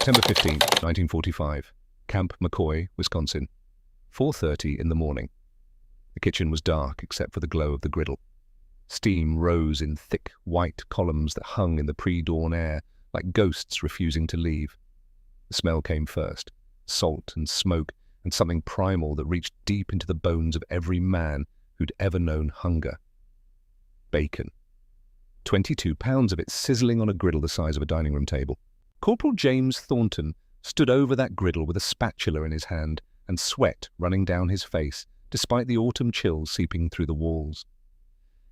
September 15th, 1945, Camp McCoy, Wisconsin. 4:30 in the morning. The kitchen was dark except for the glow of the griddle. Steam rose in thick, white columns that hung in the pre-dawn air, like ghosts refusing to leave. The smell came first, salt and smoke, and something primal that reached deep into the bones of every man who'd ever known hunger. Bacon. 22 pounds of it sizzling on a griddle the size of a dining room table. Corporal James Thornton stood over that griddle with a spatula in his hand and sweat running down his face, despite the autumn chill seeping through the walls.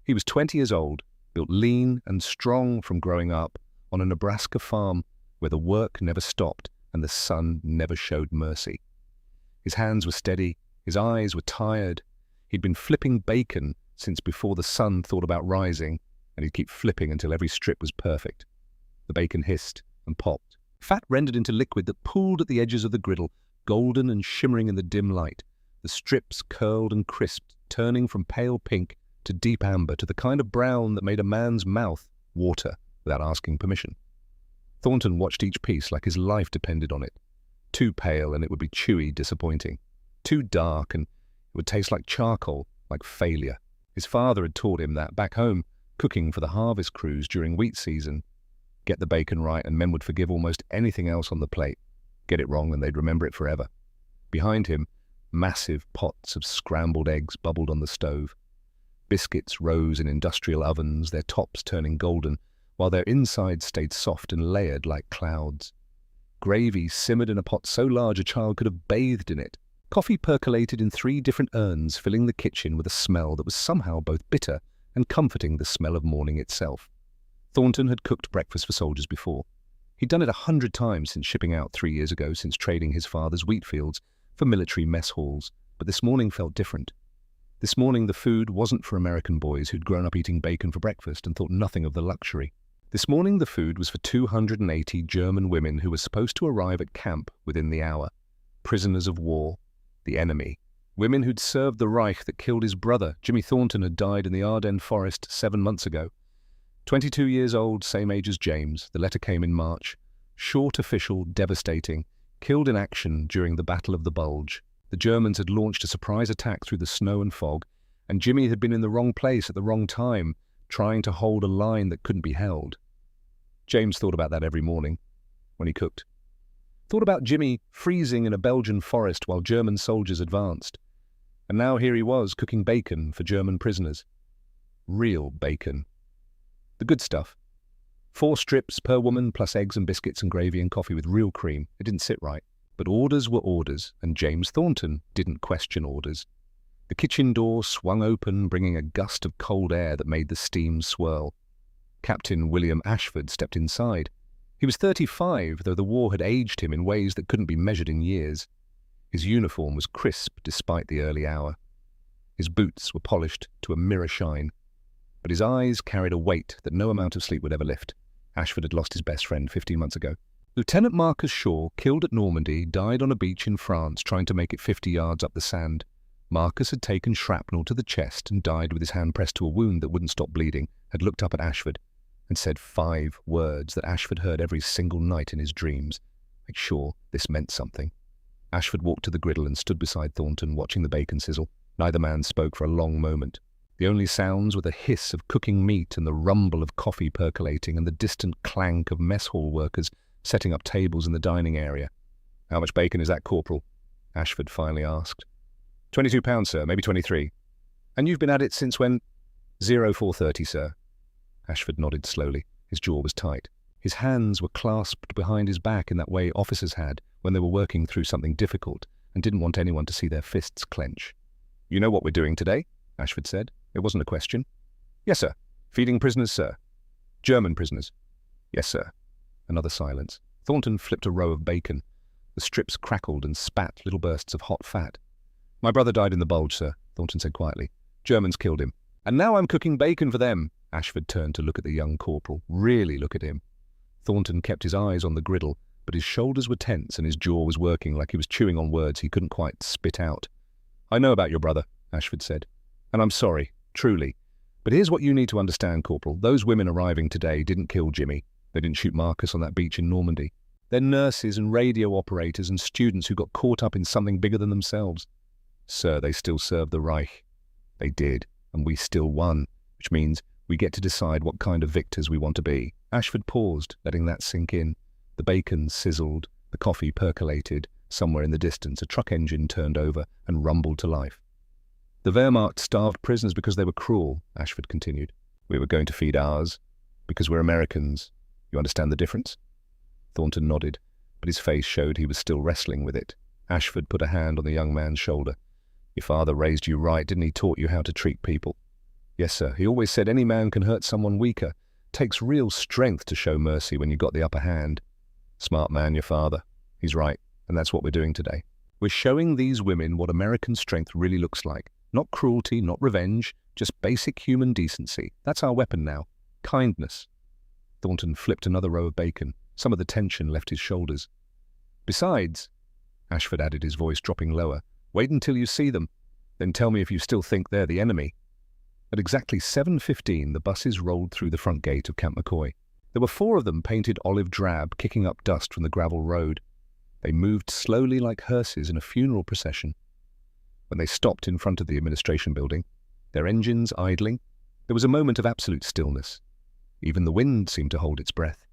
He was 20 years old, built lean and strong from growing up on a Nebraska farm where the work never stopped and the sun never showed mercy. His hands were steady, his eyes were tired. He'd been flipping bacon since before the sun thought about rising, and he'd keep flipping until every strip was perfect. The bacon hissed and popped. Fat rendered into liquid that pooled at the edges of the griddle, golden and shimmering in the dim light. The strips curled and crisped, turning from pale pink to deep amber to the kind of brown that made a man's mouth water without asking permission. Thornton watched each piece like his life depended on it. Too pale and it would be chewy, disappointing. Too dark and it would taste like charcoal, like failure. His father had taught him that back home, cooking for the harvest crews during wheat season. Get the bacon right and men would forgive almost anything else on the plate. Get it wrong and they'd remember it forever. Behind him, massive pots of scrambled eggs bubbled on the stove. Biscuits rose in industrial ovens, their tops turning golden, while their insides stayed soft and layered like clouds. Gravy simmered in a pot so large a child could have bathed in it. Coffee percolated in 3 different urns, filling the kitchen with a smell that was somehow both bitter and comforting the smell of morning itself. Thornton had cooked breakfast for soldiers before. He'd done it 100 times since shipping out 3 years ago, since trading his father's wheat fields for military mess halls, but this morning felt different. This morning the food wasn't for American boys who'd grown up eating bacon for breakfast and thought nothing of the luxury. This morning the food was for 280 German women who were supposed to arrive at camp within the hour. Prisoners of war. The enemy. Women who'd served the Reich that killed his brother. Jimmy Thornton had died in the Ardennes forest 7 months ago. 22 years old, same age as James. The letter came in March. Short, official, devastating. Killed in action during the Battle of the Bulge. The Germans had launched a surprise attack through the snow and fog, and Jimmy had been in the wrong place at the wrong time, trying to hold a line that couldn't be held. James thought about that every morning, when he cooked. Thought about Jimmy freezing in a Belgian forest while German soldiers advanced. And now here he was, cooking bacon for German prisoners. Real bacon. The good stuff. 4 strips per woman, plus eggs and biscuits and gravy and coffee with real cream. It didn't sit right. But orders were orders, and James Thornton didn't question orders. The kitchen door swung open, bringing a gust of cold air that made the steam swirl. Captain William Ashford stepped inside. He was 35, though the war had aged him in ways that couldn't be measured in years. His uniform was crisp despite the early hour. His boots were polished to a mirror shine. But his eyes carried a weight that no amount of sleep would ever lift. Ashford had lost his best friend 15 months ago. Lieutenant Marcus Shaw, killed at Normandy, died on a beach in France trying to make it 50 yards up the sand. Marcus had taken shrapnel to the chest and died with his hand pressed to a wound that wouldn't stop bleeding, had looked up at Ashford and said 5 words that Ashford heard every single night in his dreams. Make sure this meant something. Ashford walked to the griddle and stood beside Thornton, watching the bacon sizzle. Neither man spoke for a long moment. The only sounds were the hiss of cooking meat and the rumble of coffee percolating and the distant clank of mess hall workers setting up tables in the dining area. "How much bacon is that, Corporal?" Ashford finally asked. 22 pounds, sir, maybe 23. "And you've been at it since when?" 0430, sir. Ashford nodded slowly. His jaw was tight. His hands were clasped behind his back in that way officers had when they were working through something difficult and didn't want anyone to see their fists clench. "You know what we're doing today?" Ashford said. It wasn't a question. "Yes, sir. Feeding prisoners, sir." "German prisoners?" "Yes, sir." Another silence. Thornton flipped a row of bacon. The strips crackled and spat little bursts of hot fat. "My brother died in the Bulge, sir," Thornton said quietly. "Germans killed him. And now I'm cooking bacon for them." Ashford turned to look at the young corporal. Really look at him. Thornton kept his eyes on the griddle, but his shoulders were tense and his jaw was working like he was chewing on words he couldn't quite spit out. "I know about your brother," Ashford said. "And I'm sorry, truly. But here's what you need to understand, Corporal. Those women arriving today didn't kill Jimmy. They didn't shoot Marcus on that beach in Normandy. They're nurses and radio operators and students who got caught up in something bigger than themselves. Sir, they still serve the Reich. They did, and we still won, which means we get to decide what kind of victors we want to be. Ashford paused, letting that sink in. The bacon sizzled, the coffee percolated. Somewhere in the distance, a truck engine turned over and rumbled to life. The Wehrmacht starved prisoners because they were cruel, Ashford continued. We were going to feed ours, because we're Americans. You understand the difference? Thornton nodded, but his face showed he was still wrestling with it. Ashford put a hand on the young man's shoulder. Your father raised you right, didn't he? Taught you how to treat people. Yes, sir. He always said any man can hurt someone weaker. Takes real strength to show mercy when you've got the upper hand. Smart man, your father. He's right, and that's what we're doing today. We're showing these women what American strength really looks like. Not cruelty, not revenge, just basic human decency. That's our weapon now. Kindness. Thornton flipped another row of bacon. Some of the tension left his shoulders. Besides, Ashford added, his voice dropping lower, wait until you see them. Then tell me if you still think they're the enemy. At exactly 7:15, the buses rolled through the front gate of Camp McCoy. There were 4 of them painted olive drab, kicking up dust from the gravel road. They moved slowly like hearses in a funeral procession. When they stopped in front of the administration building, their engines idling, there was a moment of absolute stillness. Even the wind seemed to hold its breath.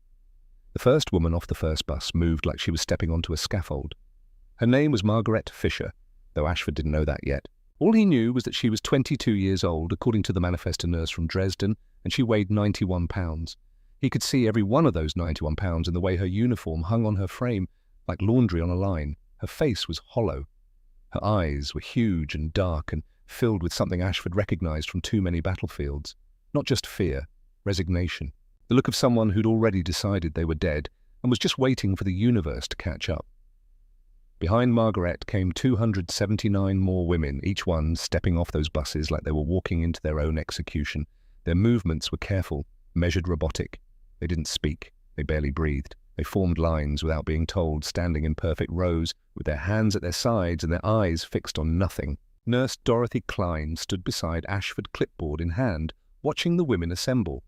The first woman off the first bus moved like she was stepping onto a scaffold. Her name was Margaret Fisher, though Ashford didn't know that yet. All he knew was that she was 22 years old, according to the manifesto nurse from Dresden, and she weighed 91 pounds. He could see every one of those 91 pounds in the way her uniform hung on her frame, like laundry on a line. Her face was hollow. Her eyes were huge and dark and filled with something Ashford recognized from too many battlefields. Not just fear, resignation. The look of someone who'd already decided they were dead and was just waiting for the universe to catch up. Behind Margaret came 279 more women, each one stepping off those buses like they were walking into their own execution. Their movements were careful, measured, robotic. They didn't speak. They barely breathed. They formed lines without being told, standing in perfect rows, with their hands at their sides and their eyes fixed on nothing. Nurse Dorothy Klein stood beside Ashford, clipboard in hand, watching the women assemble.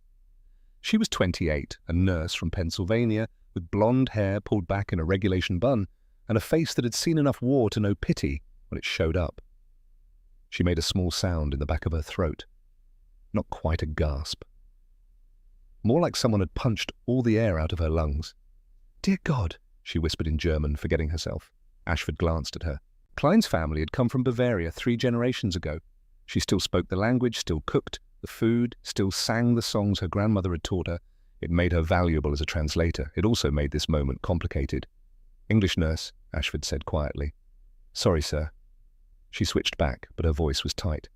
She was 28, a nurse from Pennsylvania, with blonde hair pulled back in a regulation bun, and a face that had seen enough war to know pity when it showed up. She made a small sound in the back of her throat. Not quite a gasp. More like someone had punched all the air out of her lungs. "Dear God," she whispered in German, forgetting herself. Ashford glanced at her. Klein's family had come from Bavaria 3 generations ago. She still spoke the language, still cooked the food, still sang the songs her grandmother had taught her. It made her valuable as a translator. It also made this moment complicated. "English nurse," Ashford said quietly. "Sorry, sir." She switched back, but her voice was tight.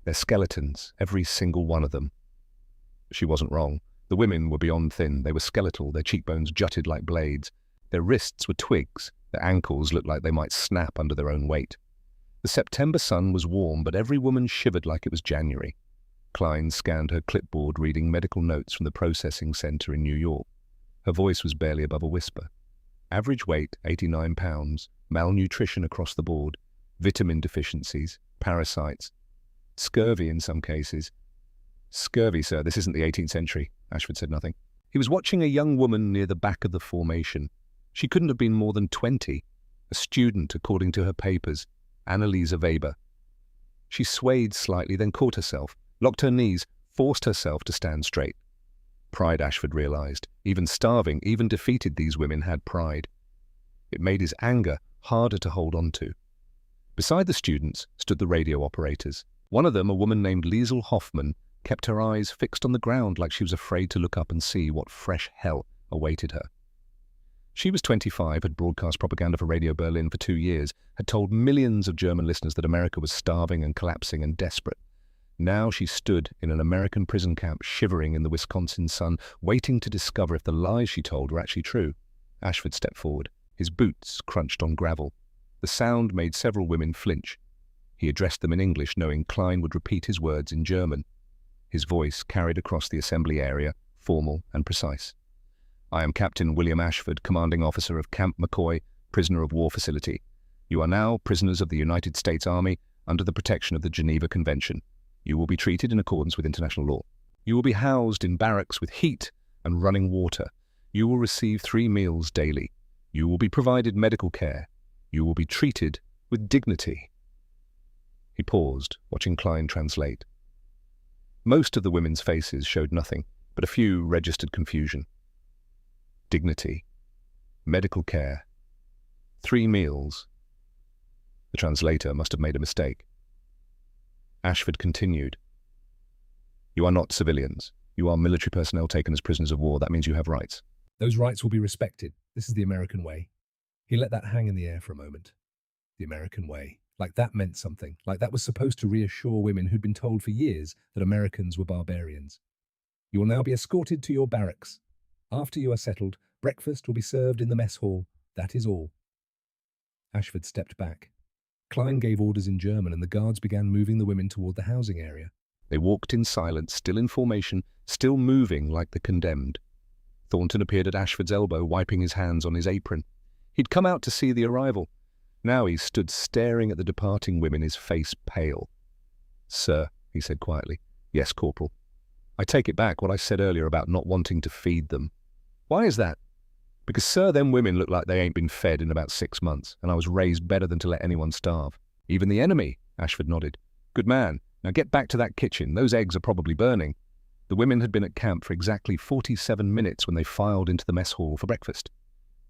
"They're skeletons, every single one of them." She wasn't wrong. The women were beyond thin. They were skeletal, their cheekbones jutted like blades. Their wrists were twigs. Their ankles looked like they might snap under their own weight. The September sun was warm, but every woman shivered like it was January. Klein scanned her clipboard, reading medical notes from the processing center in New York. Her voice was barely above a whisper. Average weight, 89 pounds, malnutrition across the board, vitamin deficiencies, parasites, scurvy in some cases. "Scurvy, sir, this isn't the 18th century." Ashford said nothing. He was watching a young woman near the back of the formation. She couldn't have been more than 20, a student according to her papers, Annalisa Weber. She swayed slightly, then caught herself, locked her knees, forced herself to stand straight. Pride, Ashford realized. Even starving, even defeated, these women had pride. It made his anger harder to hold on to. Beside the students stood the radio operators. One of them, a woman named Liesel Hoffman, kept her eyes fixed on the ground like she was afraid to look up and see what fresh hell awaited her. She was 25, had broadcast propaganda for Radio Berlin for 2 years, had told millions of German listeners that America was starving and collapsing and desperate. Now she stood in an American prison camp, shivering in the Wisconsin sun, waiting to discover if the lies she told were actually true. Ashford stepped forward. His boots crunched on gravel. The sound made several women flinch. He addressed them in English, knowing Klein would repeat his words in German. His voice carried across the assembly area, formal and precise. "I am Captain William Ashford, commanding officer of Camp McCoy, prisoner of war facility. You are now prisoners of the United States Army under the protection of the Geneva Convention. You will be treated in accordance with international law. You will be housed in barracks with heat and running water. You will receive 3 meals daily. You will be provided medical care. You will be treated with dignity. He paused, watching Klein translate. Most of the women's faces showed nothing, but a few registered confusion. Dignity. Medical care. 3 meals. The translator must have made a mistake. Ashford continued. You are not civilians. You are military personnel taken as prisoners of war. That means you have rights. Those rights will be respected. This is the American way. He let that hang in the air for a moment. The American way. Like that meant something. Like that was supposed to reassure women who'd been told for years that Americans were barbarians. You will now be escorted to your barracks. After you are settled, breakfast will be served in the mess hall. That is all. Ashford stepped back. Klein gave orders in German and the guards began moving the women toward the housing area. They walked in silence, still in formation, still moving like the condemned. Thornton appeared at Ashford's elbow, wiping his hands on his apron. He'd come out to see the arrival. Now he stood staring at the departing women, his face pale. Sir, he said quietly. Yes, Corporal. I take it back what I said earlier about not wanting to feed them. Why is that? Because, sir, them women look like they ain't been fed in about 6 months, and I was raised better than to let anyone starve. Even the enemy, Ashford nodded. Good man. Now get back to that kitchen. Those eggs are probably burning. The women had been at camp for exactly 47 minutes when they filed into the mess hall for breakfast.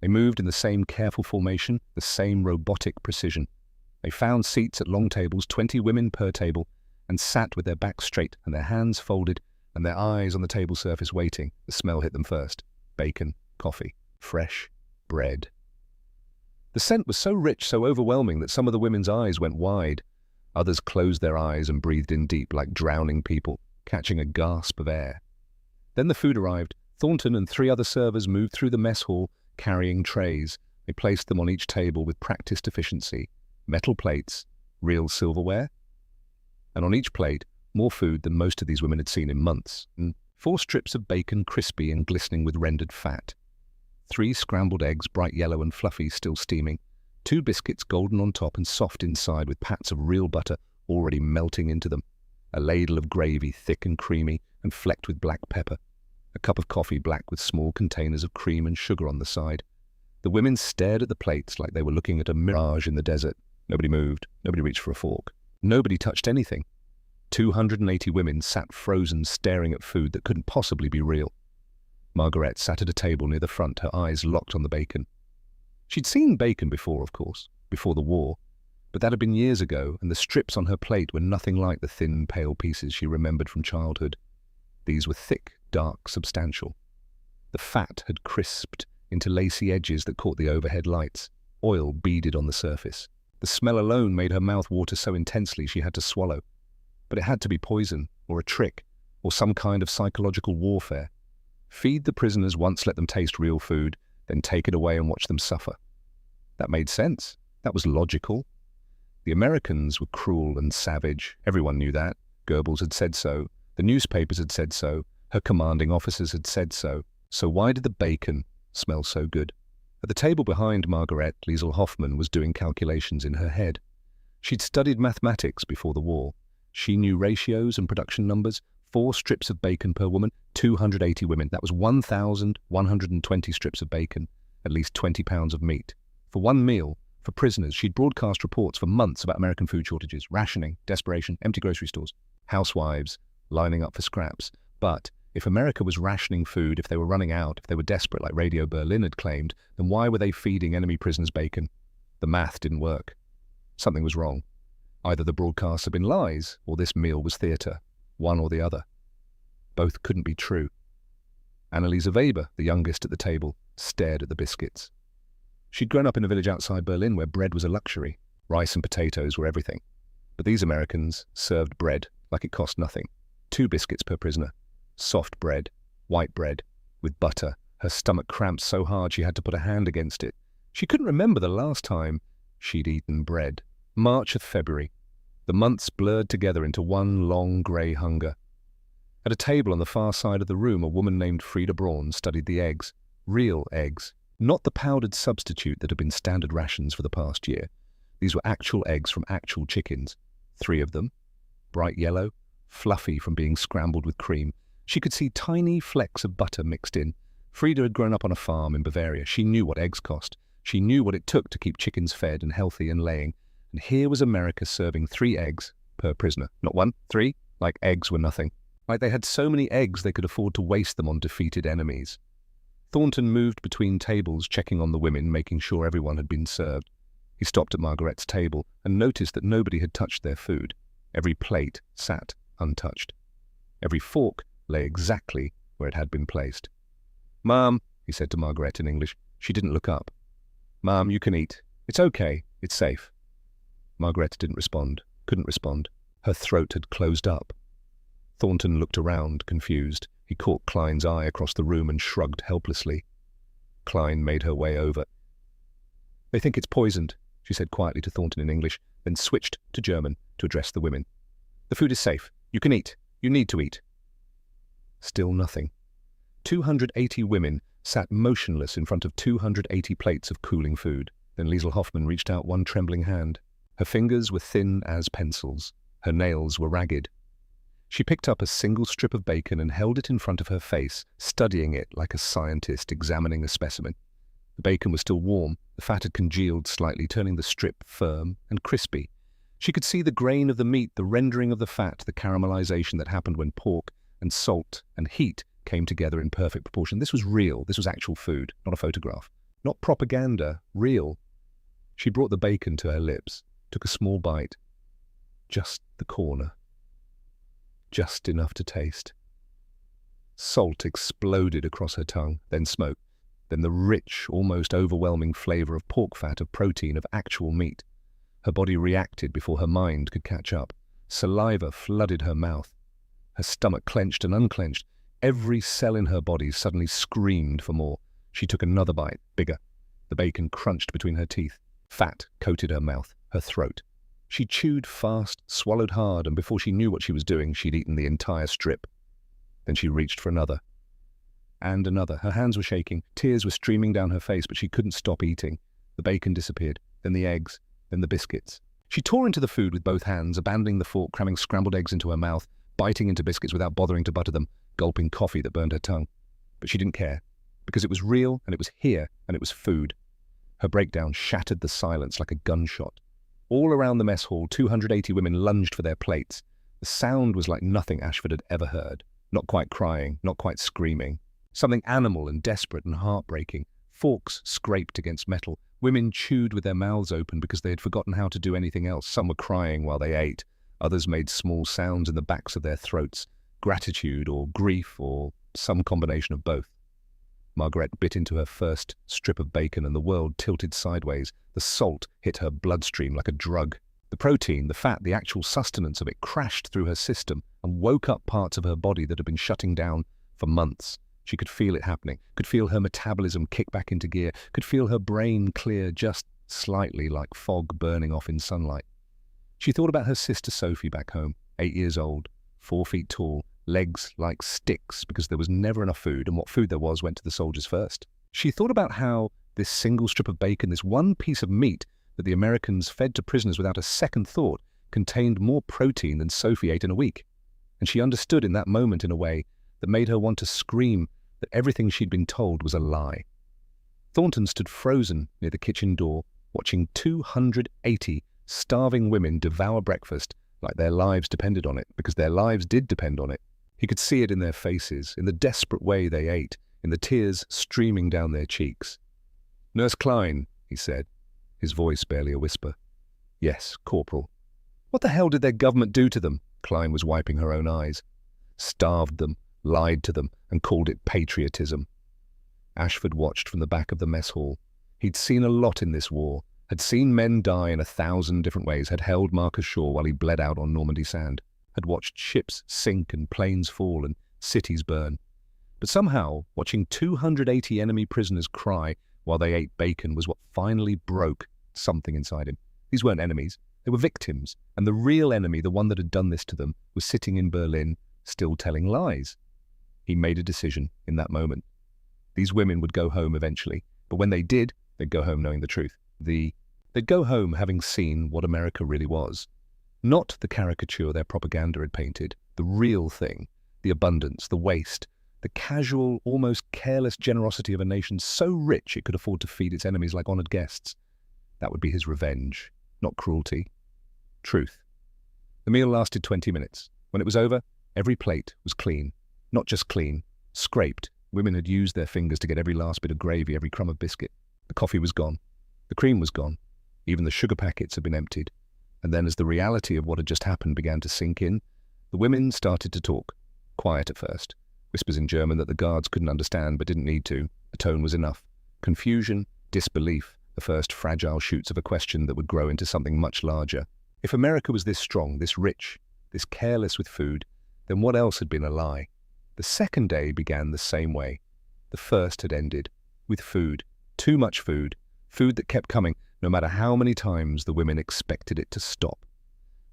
They moved in the same careful formation, the same robotic precision. They found seats at long tables, 20 women per table, and sat with their backs straight and their hands folded and their eyes on the table surface waiting. The smell hit them first. Bacon, coffee, fresh bread. The scent was so rich, so overwhelming that some of the women's eyes went wide. Others closed their eyes and breathed in deep like drowning people, catching a gasp of air. Then the food arrived. Thornton and 3 other servers moved through the mess hall, carrying trays. They placed them on each table with practiced efficiency. Metal plates, real silverware. And on each plate, more food than most of these women had seen in months. And 4 strips of bacon, crispy and glistening with rendered fat. 3 scrambled eggs, bright yellow and fluffy, still steaming. 2 biscuits, golden on top and soft inside, with pats of real butter already melting into them. A ladle of gravy, thick and creamy, and flecked with black pepper. A cup of coffee, black with small containers of cream and sugar on the side. The women stared at the plates like they were looking at a mirage in the desert. Nobody moved. Nobody reached for a fork. Nobody touched anything. 280 women sat frozen, staring at food that couldn't possibly be real. Margaret sat at a table near the front, her eyes locked on the bacon. She'd seen bacon before, of course, before the war, but that had been years ago, and the strips on her plate were nothing like the thin, pale pieces she remembered from childhood. These were thick, dark, substantial. The fat had crisped into lacy edges that caught the overhead lights. Oil beaded on the surface. The smell alone made her mouth water so intensely she had to swallow. But it had to be poison, or a trick, or some kind of psychological warfare. Feed the prisoners once, let them taste real food, then take it away and watch them suffer. That made sense. That was logical. The Americans were cruel and savage. Everyone knew that. Goebbels had said so. The newspapers had said so. Her commanding officers had said so. So why did the bacon smell so good? At the table behind Margaret, Liesl Hoffman was doing calculations in her head. She'd studied mathematics before the war. She knew ratios and production numbers. 4 strips of bacon per woman, 280 women. That was 1,120 strips of bacon, at least 20 pounds of meat. For one meal, for prisoners, she'd broadcast reports for months about American food shortages, rationing, desperation, empty grocery stores, housewives lining up for scraps. But if America was rationing food, if they were running out, if they were desperate like Radio Berlin had claimed, then why were they feeding enemy prisoners bacon? The math didn't work. Something was wrong. Either the broadcasts had been lies, or this meal was theatre. One or the other. Both couldn't be true. Annalisa Weber, the youngest at the table, stared at the biscuits. She'd grown up in a village outside Berlin where bread was a luxury. Rice and potatoes were everything. But these Americans served bread like it cost nothing. 2 biscuits per prisoner. Soft bread, white bread, with butter. Her stomach cramped so hard she had to put a hand against it. She couldn't remember the last time she'd eaten bread. March of February. The months blurred together into one long grey hunger. At a table on the far side of the room, a woman named Frida Braun studied the eggs. Real eggs. Not the powdered substitute that had been standard rations for the past year. These were actual eggs from actual chickens. 3 of them. Bright yellow, fluffy from being scrambled with cream. She could see tiny flecks of butter mixed in. Frida had grown up on a farm in Bavaria. She knew what eggs cost. She knew what it took to keep chickens fed and healthy and laying, and here was America serving 3 eggs per prisoner. Not 1, 3, like eggs were nothing. Like they had so many eggs they could afford to waste them on defeated enemies. Thornton moved between tables, checking on the women, making sure everyone had been served. He stopped at Margaret's table and noticed that nobody had touched their food. Every plate sat untouched. Every fork lay exactly where it had been placed. "Ma'am," he said to Margaret in English. She didn't look up. "Ma'am, you can eat. It's okay. It's safe." Margaret didn't respond, couldn't respond. Her throat had closed up. Thornton looked around, confused. He caught Klein's eye across the room and shrugged helplessly. Klein made her way over. "They think it's poisoned," she said quietly to Thornton in English, then switched to German to address the women. "The food is safe. You can eat. You need to eat." Still nothing. 280 women sat motionless in front of 280 plates of cooling food. Then Liesl Hoffmann reached out one trembling hand. Her fingers were thin as pencils. Her nails were ragged. She picked up a single strip of bacon and held it in front of her face, studying it like a scientist examining a specimen. The bacon was still warm. The fat had congealed slightly, turning the strip firm and crispy. She could see the grain of the meat, the rendering of the fat, the caramelization that happened when pork and salt and heat came together in perfect proportion. This was real. This was actual food, not a photograph. Not propaganda, real. She brought the bacon to her lips, took a small bite. Just the corner. Just enough to taste. Salt exploded across her tongue, then smoke, then the rich, almost overwhelming flavor of pork fat, of protein, of actual meat. Her body reacted before her mind could catch up. Saliva flooded her mouth. Her stomach clenched and unclenched. Every cell in her body suddenly screamed for more. She took another bite, bigger. The bacon crunched between her teeth. Fat coated her mouth, her throat. She chewed fast, swallowed hard, and before she knew what she was doing, she'd eaten the entire strip. Then she reached for another. And another. Her hands were shaking. Tears were streaming down her face, but she couldn't stop eating. The bacon disappeared, then the eggs, then the biscuits. She tore into the food with both hands, abandoning the fork, cramming scrambled eggs into her mouth, biting into biscuits without bothering to butter them, gulping coffee that burned her tongue. But she didn't care, because it was real, and it was here, and it was food. Her breakdown shattered the silence like a gunshot. All around the mess hall, 280 women lunged for their plates. The sound was like nothing Ashford had ever heard. Not quite crying, not quite screaming. Something animal and desperate and heartbreaking. Forks scraped against metal. Women chewed with their mouths open because they had forgotten how to do anything else. Some were crying while they ate. Others made small sounds in the backs of their throats. Gratitude or grief or some combination of both. Margaret bit into her first strip of bacon and the world tilted sideways. The salt hit her bloodstream like a drug. The protein, the fat, the actual sustenance of it crashed through her system and woke up parts of her body that had been shutting down for months. She could feel it happening, could feel her metabolism kick back into gear, could feel her brain clear just slightly like fog burning off in sunlight. She thought about her sister Sophie back home, 8 years old, 4 feet tall, legs like sticks because there was never enough food, and what food there was went to the soldiers first. She thought about how this single strip of bacon, this one piece of meat that the Americans fed to prisoners without a second thought, contained more protein than Sophie ate in a week. And she understood in that moment in a way that made her want to scream that everything she'd been told was a lie. Thornton stood frozen near the kitchen door, watching 280 starving women devour breakfast like their lives depended on it, because their lives did depend on it. He could see it in their faces, in the desperate way they ate, in the tears streaming down their cheeks. "Nurse Klein," he said, his voice barely a whisper. "Yes, Corporal." "What the hell did their government do to them?" Klein was wiping her own eyes. "Starved them, lied to them, and called it patriotism." Ashford watched from the back of the mess hall. He'd seen a lot in this war, had seen men die in 1,000 different ways, had held Marcus Shaw while he bled out on Normandy sand, had watched ships sink and planes fall and cities burn. But somehow, watching 280 enemy prisoners cry while they ate bacon was what finally broke something inside him. These weren't enemies, they were victims, and the real enemy, the one that had done this to them, was sitting in Berlin, still telling lies. He made a decision in that moment. These women would go home eventually, but when they did, they'd go home knowing the truth. They'd go home having seen what America really was. Not the caricature their propaganda had painted, the real thing, the abundance, the waste, The casual, almost careless generosity of a nation so rich it could afford to feed its enemies like honored guests. That would be his revenge, not cruelty. Truth. The meal lasted 20 minutes. When it was over, every plate was clean. Not just clean, scraped. Women had used their fingers to get every last bit of gravy, every crumb of biscuit. The coffee was gone. The cream was gone. Even the sugar packets had been emptied. And then as the reality of what had just happened began to sink in, the women started to talk. Quiet at first. Whispers in German that the guards couldn't understand but didn't need to. A tone was enough. Confusion, disbelief, the first fragile shoots of a question that would grow into something much larger. If America was this strong, this rich, this careless with food, then what else had been a lie? The second day began the same way. The first had ended, with food. Too much food. Food that kept coming, no matter how many times the women expected it to stop.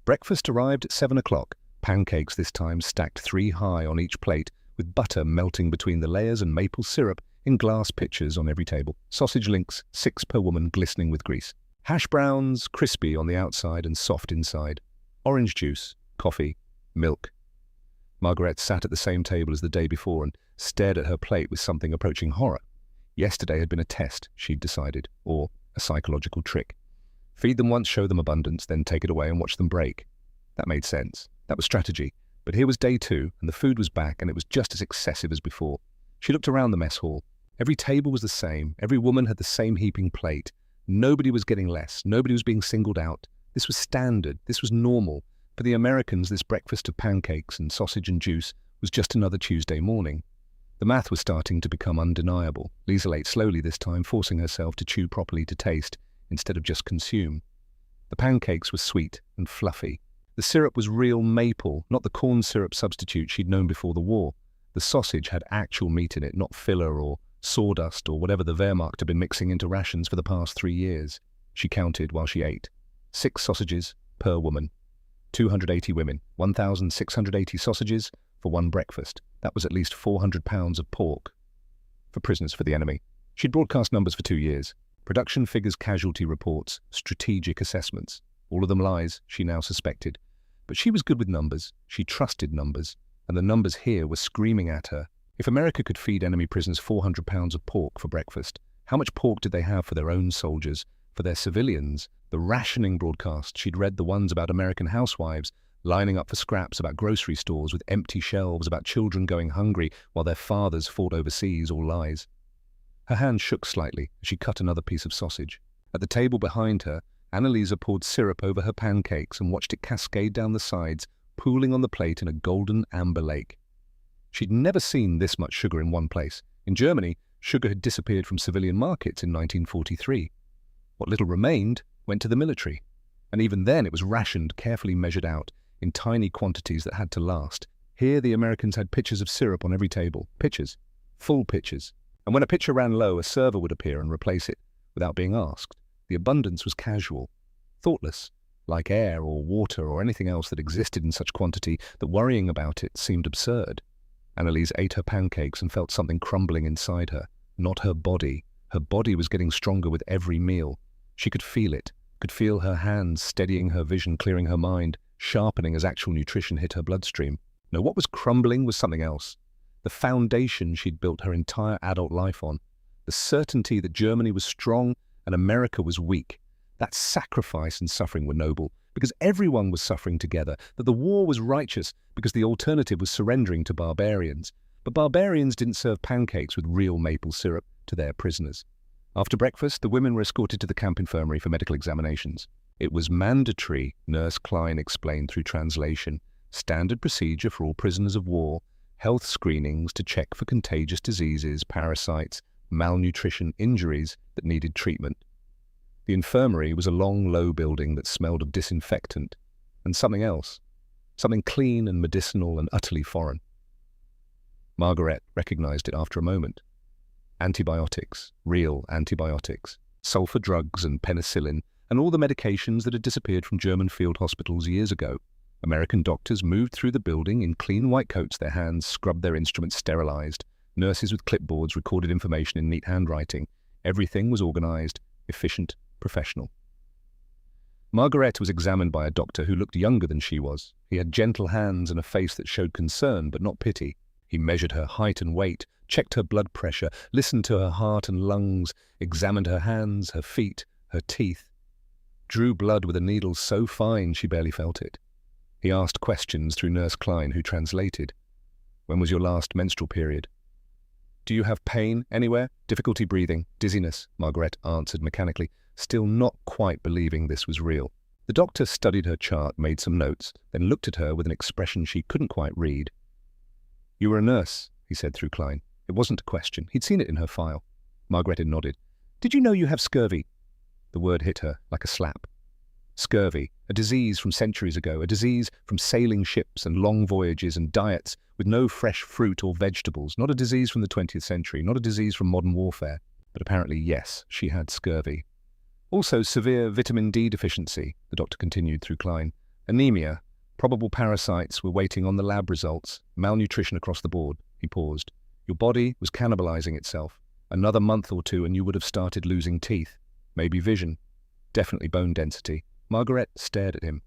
Breakfast arrived at 7 o'clock. Pancakes this time stacked 3 high on each plate, with butter melting between the layers and maple syrup in glass pitchers on every table. Sausage links, 6 per woman, glistening with grease. Hash browns, crispy on the outside and soft inside. Orange juice, coffee, milk. Margaret sat at the same table as the day before and stared at her plate with something approaching horror. Yesterday had been a test, she'd decided, or a psychological trick. Feed them once, show them abundance, then take it away and watch them break. That made sense. That was strategy. But here was day 2, and the food was back, and it was just as excessive as before. She looked around the mess hall. Every table was the same. Every woman had the same heaping plate. Nobody was getting less. Nobody was being singled out. This was standard. This was normal. For the Americans, this breakfast of pancakes and sausage and juice was just another Tuesday morning. The math was starting to become undeniable. Liesl ate slowly this time, forcing herself to chew properly to taste, instead of just consume. The pancakes were sweet and fluffy. The syrup was real maple, not the corn syrup substitute she'd known before the war. The sausage had actual meat in it, not filler or sawdust or whatever the Wehrmacht had been mixing into rations for the past 3 years. She counted while she ate. 6 sausages per woman. 280 women. 1,680 sausages for one breakfast. That was at least 400 pounds of pork. For prisoners for the enemy. She'd broadcast numbers for 2 years. Production figures, casualty reports, strategic assessments. All of them lies, she now suspected. But she was good with numbers. She trusted numbers. And the numbers here were screaming at her. If America could feed enemy prisoners 400 pounds of pork for breakfast, how much pork did they have for their own soldiers, for their civilians? The rationing broadcast, she'd read the ones about American housewives lining up for scraps, about grocery stores with empty shelves, about children going hungry while their fathers fought overseas, all lies. Her hand shook slightly as she cut another piece of sausage. At the table behind her, Annalisa poured syrup over her pancakes and watched it cascade down the sides, pooling on the plate in a golden amber lake. She'd never seen this much sugar in one place. In Germany, sugar had disappeared from civilian markets in 1943. What little remained went to the military. And even then it was rationed, carefully measured out, in tiny quantities that had to last. Here the Americans had pitchers of syrup on every table. Pitchers. Full pitchers. And when a pitcher ran low, a server would appear and replace it, without being asked. The abundance was casual, thoughtless, like air or water or anything else that existed in such quantity that worrying about it seemed absurd. Annalise ate her pancakes and felt something crumbling inside her. Not her body. Her body was getting stronger with every meal. She could feel it, could feel her hands steadying her vision, clearing her mind, sharpening as actual nutrition hit her bloodstream. No, what was crumbling was something else. The foundation she'd built her entire adult life on. The certainty that Germany was strong and America was weak. That sacrifice and suffering were noble, because everyone was suffering together, that the war was righteous because the alternative was surrendering to barbarians. But barbarians didn't serve pancakes with real maple syrup to their prisoners. After breakfast, the women were escorted to the camp infirmary for medical examinations. It was mandatory, Nurse Klein explained through translation, standard procedure for all prisoners of war, health screenings to check for contagious diseases, parasites, malnutrition, injuries that needed treatment. The infirmary was a long, low building that smelled of disinfectant and something else, something clean and medicinal and utterly foreign. Margaret recognized it after a moment. Antibiotics, real antibiotics, sulfur drugs and penicillin, and all the medications that had disappeared from German field hospitals years ago. American doctors moved through the building in clean white coats, their hands scrubbed, their instruments sterilized. Nurses with clipboards recorded information in neat handwriting. Everything was organized, efficient, professional. Margaret was examined by a doctor who looked younger than she was. He had gentle hands and a face that showed concern but not pity. He measured her height and weight, checked her blood pressure, listened to her heart and lungs, examined her hands, her feet, her teeth. Drew blood with a needle so fine she barely felt it. He asked questions through Nurse Klein, who translated. When was your last menstrual period? Do you have pain anywhere? Difficulty breathing? Dizziness? Margaret answered mechanically, still not quite believing this was real. The doctor studied her chart, made some notes, then looked at her with an expression she couldn't quite read. You were a nurse, he said through Klein. It wasn't a question. He'd seen it in her file. Margaret nodded. Did you know you have scurvy? The word hit her like a slap. Scurvy, a disease from centuries ago, a disease from sailing ships and long voyages and diets with no fresh fruit or vegetables, not a disease from the 20th century, not a disease from modern warfare. But apparently, yes, she had scurvy. Also severe vitamin D deficiency, the doctor continued through Klein. Anemia, probable parasites were waiting on the lab results, malnutrition across the board. He paused. Your body was cannibalizing itself. Another month or two and you would have started losing teeth. Maybe vision. Definitely bone density. Margaret stared at him.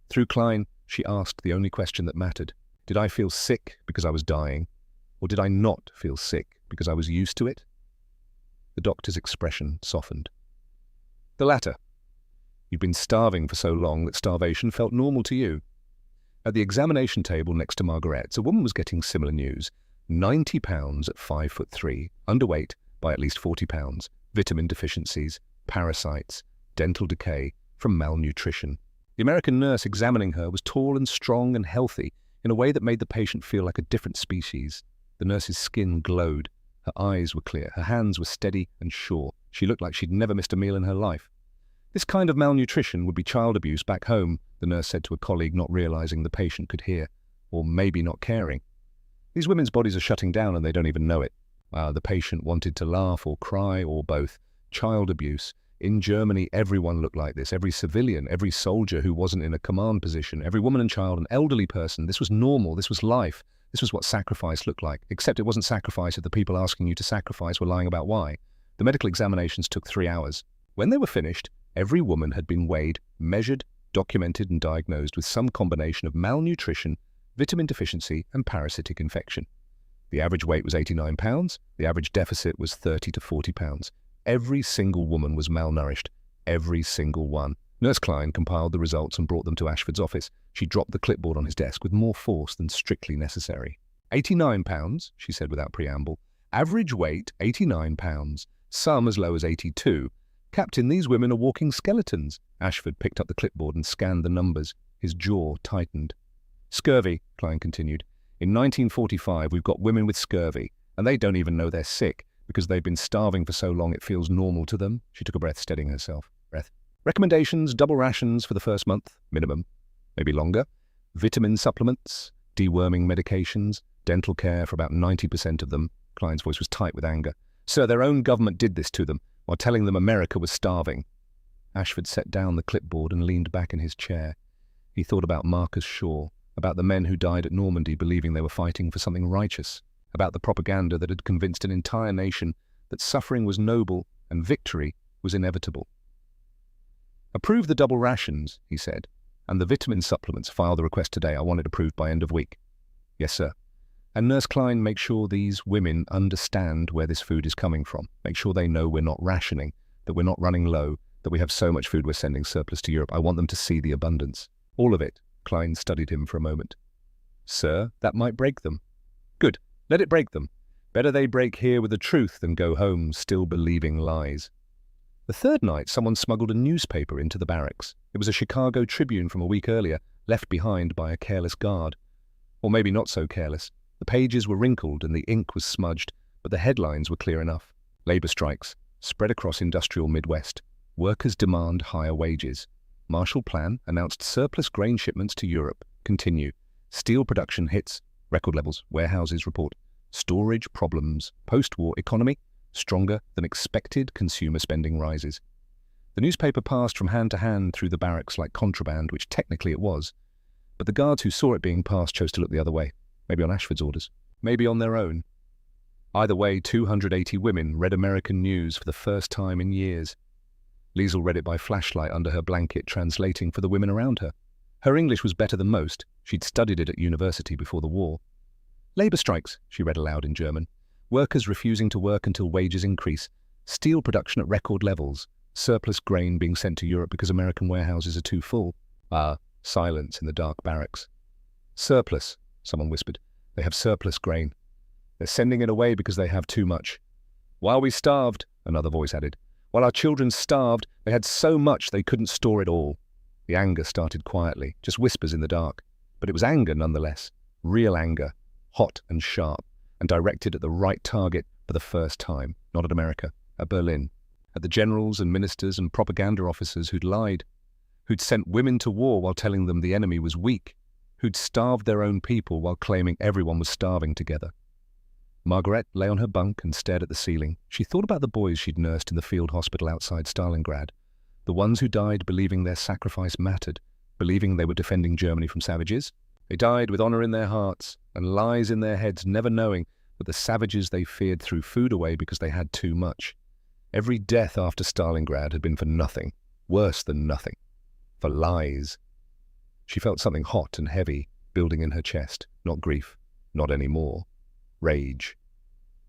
Through Klein, she asked the only question that mattered. Did I feel sick because I was dying? Or did I not feel sick because I was used to it? The doctor's expression softened. The latter. You'd been starving for so long that starvation felt normal to you. At the examination table next to Margaret's, a woman was getting similar news. 90 pounds at 5'3", underweight by at least 40 pounds, vitamin deficiencies, parasites, dental decay from malnutrition. The American nurse examining her was tall and strong and healthy in a way that made the patient feel like a different species. The nurse's skin glowed. Her eyes were clear. Her hands were steady and sure. She looked like she'd never missed a meal in her life. This kind of malnutrition would be child abuse back home, the nurse said to a colleague, not realizing the patient could hear, or maybe not caring. These women's bodies are shutting down and they don't even know it. The patient wanted to laugh or cry or both. Child abuse. In Germany, everyone looked like this. Every civilian, every soldier who wasn't in a command position, every woman and child, an elderly person. This was normal. This was life. This was what sacrifice looked like. Except it wasn't sacrifice if the people asking you to sacrifice were lying about why. The medical examinations took 3 hours. When they were finished, every woman had been weighed, measured, documented and diagnosed with some combination of malnutrition, vitamin deficiency and parasitic infection. The average weight was 89 pounds. The average deficit was 30 to 40 pounds. Every single woman was malnourished. Every single one. Nurse Klein compiled the results and brought them to Ashford's office. She dropped the clipboard on his desk with more force than strictly necessary. 89 pounds, she said without preamble. Average weight, 89 pounds. Some as low as 82. Captain, these women are walking skeletons. Ashford picked up the clipboard and scanned the numbers. His jaw tightened. Scurvy, Klein continued. In 1945, we've got women with scurvy, and they don't even know they're sick because they've been starving for so long it feels normal to them. She took a breath, steadying herself. Recommendations, double rations for the first month, minimum. Maybe longer. Vitamin supplements, deworming medications, dental care for about 90% of them. Klein's voice was tight with anger. Sir, their own government did this to them while telling them America was starving. Ashford set down the clipboard and leaned back in his chair. He thought about Marcus Shaw, about the men who died at Normandy believing they were fighting for something righteous, about the propaganda that had convinced an entire nation that suffering was noble and victory was inevitable. Approve the double rations, he said, and the vitamin supplements. File the request today. I want it approved by end of week. Yes, sir. And Nurse Klein, make sure these women understand where this food is coming from. Make sure they know we're not rationing, that we're not running low, that we have so much food we're sending surplus to Europe. I want them to see the abundance. All of it. Klein studied him for a moment. Sir, that might break them. Good. Let it break them. Better they break here with the truth than go home still believing lies. The third night, someone smuggled a newspaper into the barracks. It was a Chicago Tribune from a week earlier, left behind by a careless guard. Or maybe not so careless. The pages were wrinkled and the ink was smudged, but the headlines were clear enough. Labor strikes, spread across industrial Midwest. Workers demand higher wages. Marshall Plan announced surplus grain shipments to Europe. Continue. Steel production hits record levels. Warehouses report. Storage problems. Post-war economy stronger than expected. Consumer spending rises. The newspaper passed from hand to hand through the barracks like contraband, which technically it was. But the guards who saw it being passed chose to look the other way. Maybe on Ashford's orders. Maybe on their own. Either way, 280 women read American news for the first time in years. Liesl read it by flashlight under her blanket, translating for the women around her. Her English was better than most. She'd studied it at university before the war. Labour strikes, she read aloud in German. Workers refusing to work until wages increase. Steel production at record levels. Surplus grain being sent to Europe because American warehouses are too full. Silence in the dark barracks. Surplus, someone whispered. They have surplus grain. They're sending it away because they have too much. While we starved, another voice added. While our children starved, they had so much they couldn't store it all. The anger started quietly, just whispers in the dark. But it was anger nonetheless. Real anger. Hot and sharp, and directed at the right target for the first time. Not at America, at Berlin. At the generals and ministers and propaganda officers who'd lied. Who'd sent women to war while telling them the enemy was weak. Who'd starved their own people while claiming everyone was starving together. Margaret lay on her bunk and stared at the ceiling. She thought about the boys she'd nursed in the field hospital outside Stalingrad. The ones who died believing their sacrifice mattered, believing they were defending Germany from savages. They died with honor in their hearts and lies in their heads, never knowing that the savages they feared threw food away because they had too much. Every death after Stalingrad had been for nothing, worse than nothing, for lies. She felt something hot and heavy building in her chest, not grief, not any more. Rage.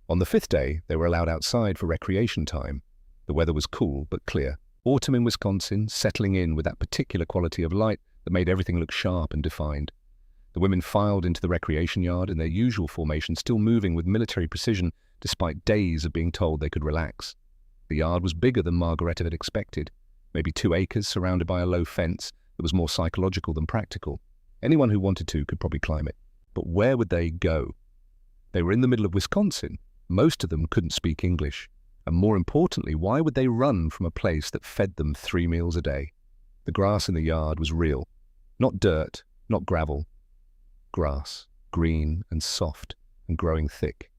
On the 5th day, they were allowed outside for recreation time. The weather was cool but clear. Autumn in Wisconsin, settling in with that particular quality of light that made everything look sharp and defined. The women filed into the recreation yard in their usual formation, still moving with military precision despite days of being told they could relax. The yard was bigger than Margareta had expected. Maybe 2 acres surrounded by a low fence that was more psychological than practical. Anyone who wanted to could probably climb it. But where would they go? They were in the middle of Wisconsin. Most of them couldn't speak English. And more importantly, why would they run from a place that fed them 3 meals a day? The grass in the yard was real. Not dirt, not gravel. Grass, green and soft and growing thick.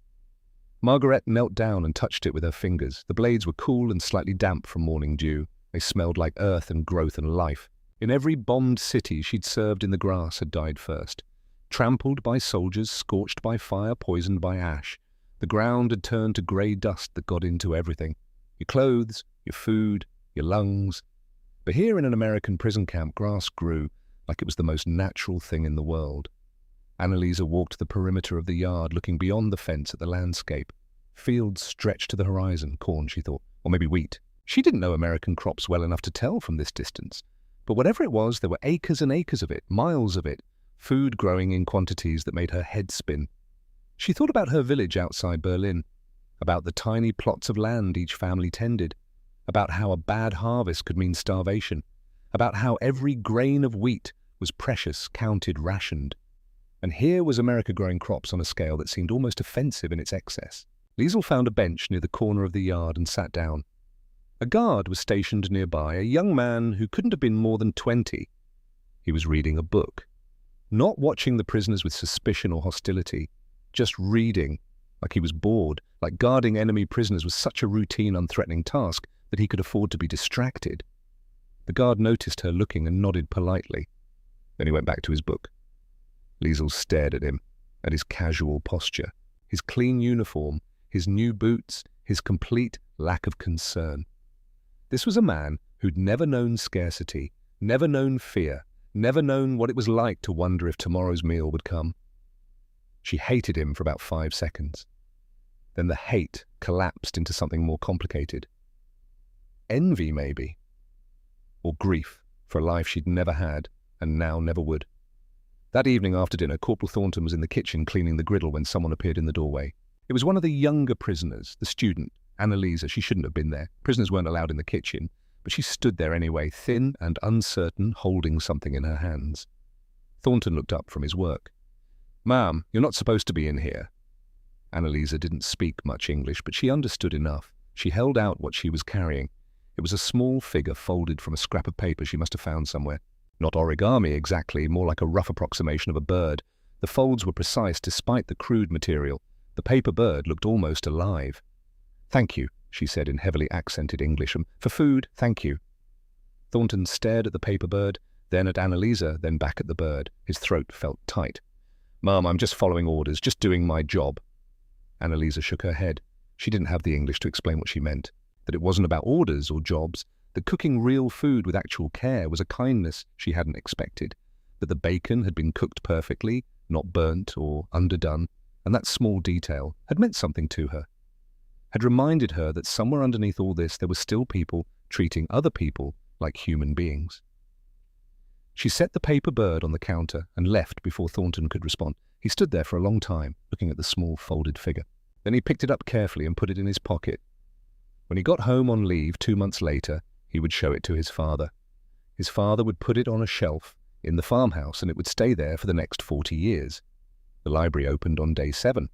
Margaret knelt down and touched it with her fingers. The blades were cool and slightly damp from morning dew. They smelled like earth and growth and life. In every bombed city she'd served in, the grass had died first. Trampled by soldiers, scorched by fire, poisoned by ash. The ground had turned to grey dust that got into everything. Your clothes, your food, your lungs. But here in an American prison camp, grass grew like it was the most natural thing in the world. Annalisa walked the perimeter of the yard, looking beyond the fence at the landscape. Fields stretched to the horizon, corn, she thought, or maybe wheat. She didn't know American crops well enough to tell from this distance. But whatever it was, there were acres and acres of it, miles of it, food growing in quantities that made her head spin. She thought about her village outside Berlin, about the tiny plots of land each family tended, about how a bad harvest could mean starvation, about how every grain of wheat was precious, counted, rationed. And here was America growing crops on a scale that seemed almost offensive in its excess. Liesl found a bench near the corner of the yard and sat down. A guard was stationed nearby, a young man who couldn't have been more than 20. He was reading a book. Not watching the prisoners with suspicion or hostility, just reading, like he was bored, like guarding enemy prisoners was such a routine, unthreatening task that he could afford to be distracted. The guard noticed her looking and nodded politely. Then he went back to his book. Liesl stared at him, at his casual posture, his clean uniform, his new boots, his complete lack of concern. This was a man who'd never known scarcity, never known fear, never known what it was like to wonder if tomorrow's meal would come. She hated him for about 5 seconds. Then the hate collapsed into something more complicated. Envy, maybe. Or grief for a life she'd never had and now never would. That evening after dinner, Corporal Thornton was in the kitchen cleaning the griddle when someone appeared in the doorway. It was one of the younger prisoners, the student, Annalisa. She shouldn't have been there. Prisoners weren't allowed in the kitchen, but she stood there anyway, thin and uncertain, holding something in her hands. Thornton looked up from his work. "Ma'am, you're not supposed to be in here." Annalisa didn't speak much English, but she understood enough. She held out what she was carrying. It was a small figure folded from a scrap of paper she must have found somewhere. Not origami exactly, more like a rough approximation of a bird. The folds were precise despite the crude material. The paper bird looked almost alive. "Thank you," she said in heavily accented English. "For food, thank you." Thornton stared at the paper bird, then at Annalisa, then back at the bird. His throat felt tight. "Ma'am, I'm just following orders, just doing my job." Annalisa shook her head. She didn't have the English to explain what she meant. That it wasn't about orders or jobs. That cooking real food with actual care was a kindness she hadn't expected. That the bacon had been cooked perfectly, not burnt or underdone. and that small detail had meant something to her, had reminded her that somewhere underneath all this there were still people treating other people like human beings. She set the paper bird on the counter and left before Thornton could respond. He stood there for a long time, looking at the small folded figure. Then he picked it up carefully and put it in his pocket. When he got home on leave 2 months later, he would show it to his father. His father would put it on a shelf in the farmhouse, and it would stay there for the next 40 years. The library opened on day 7.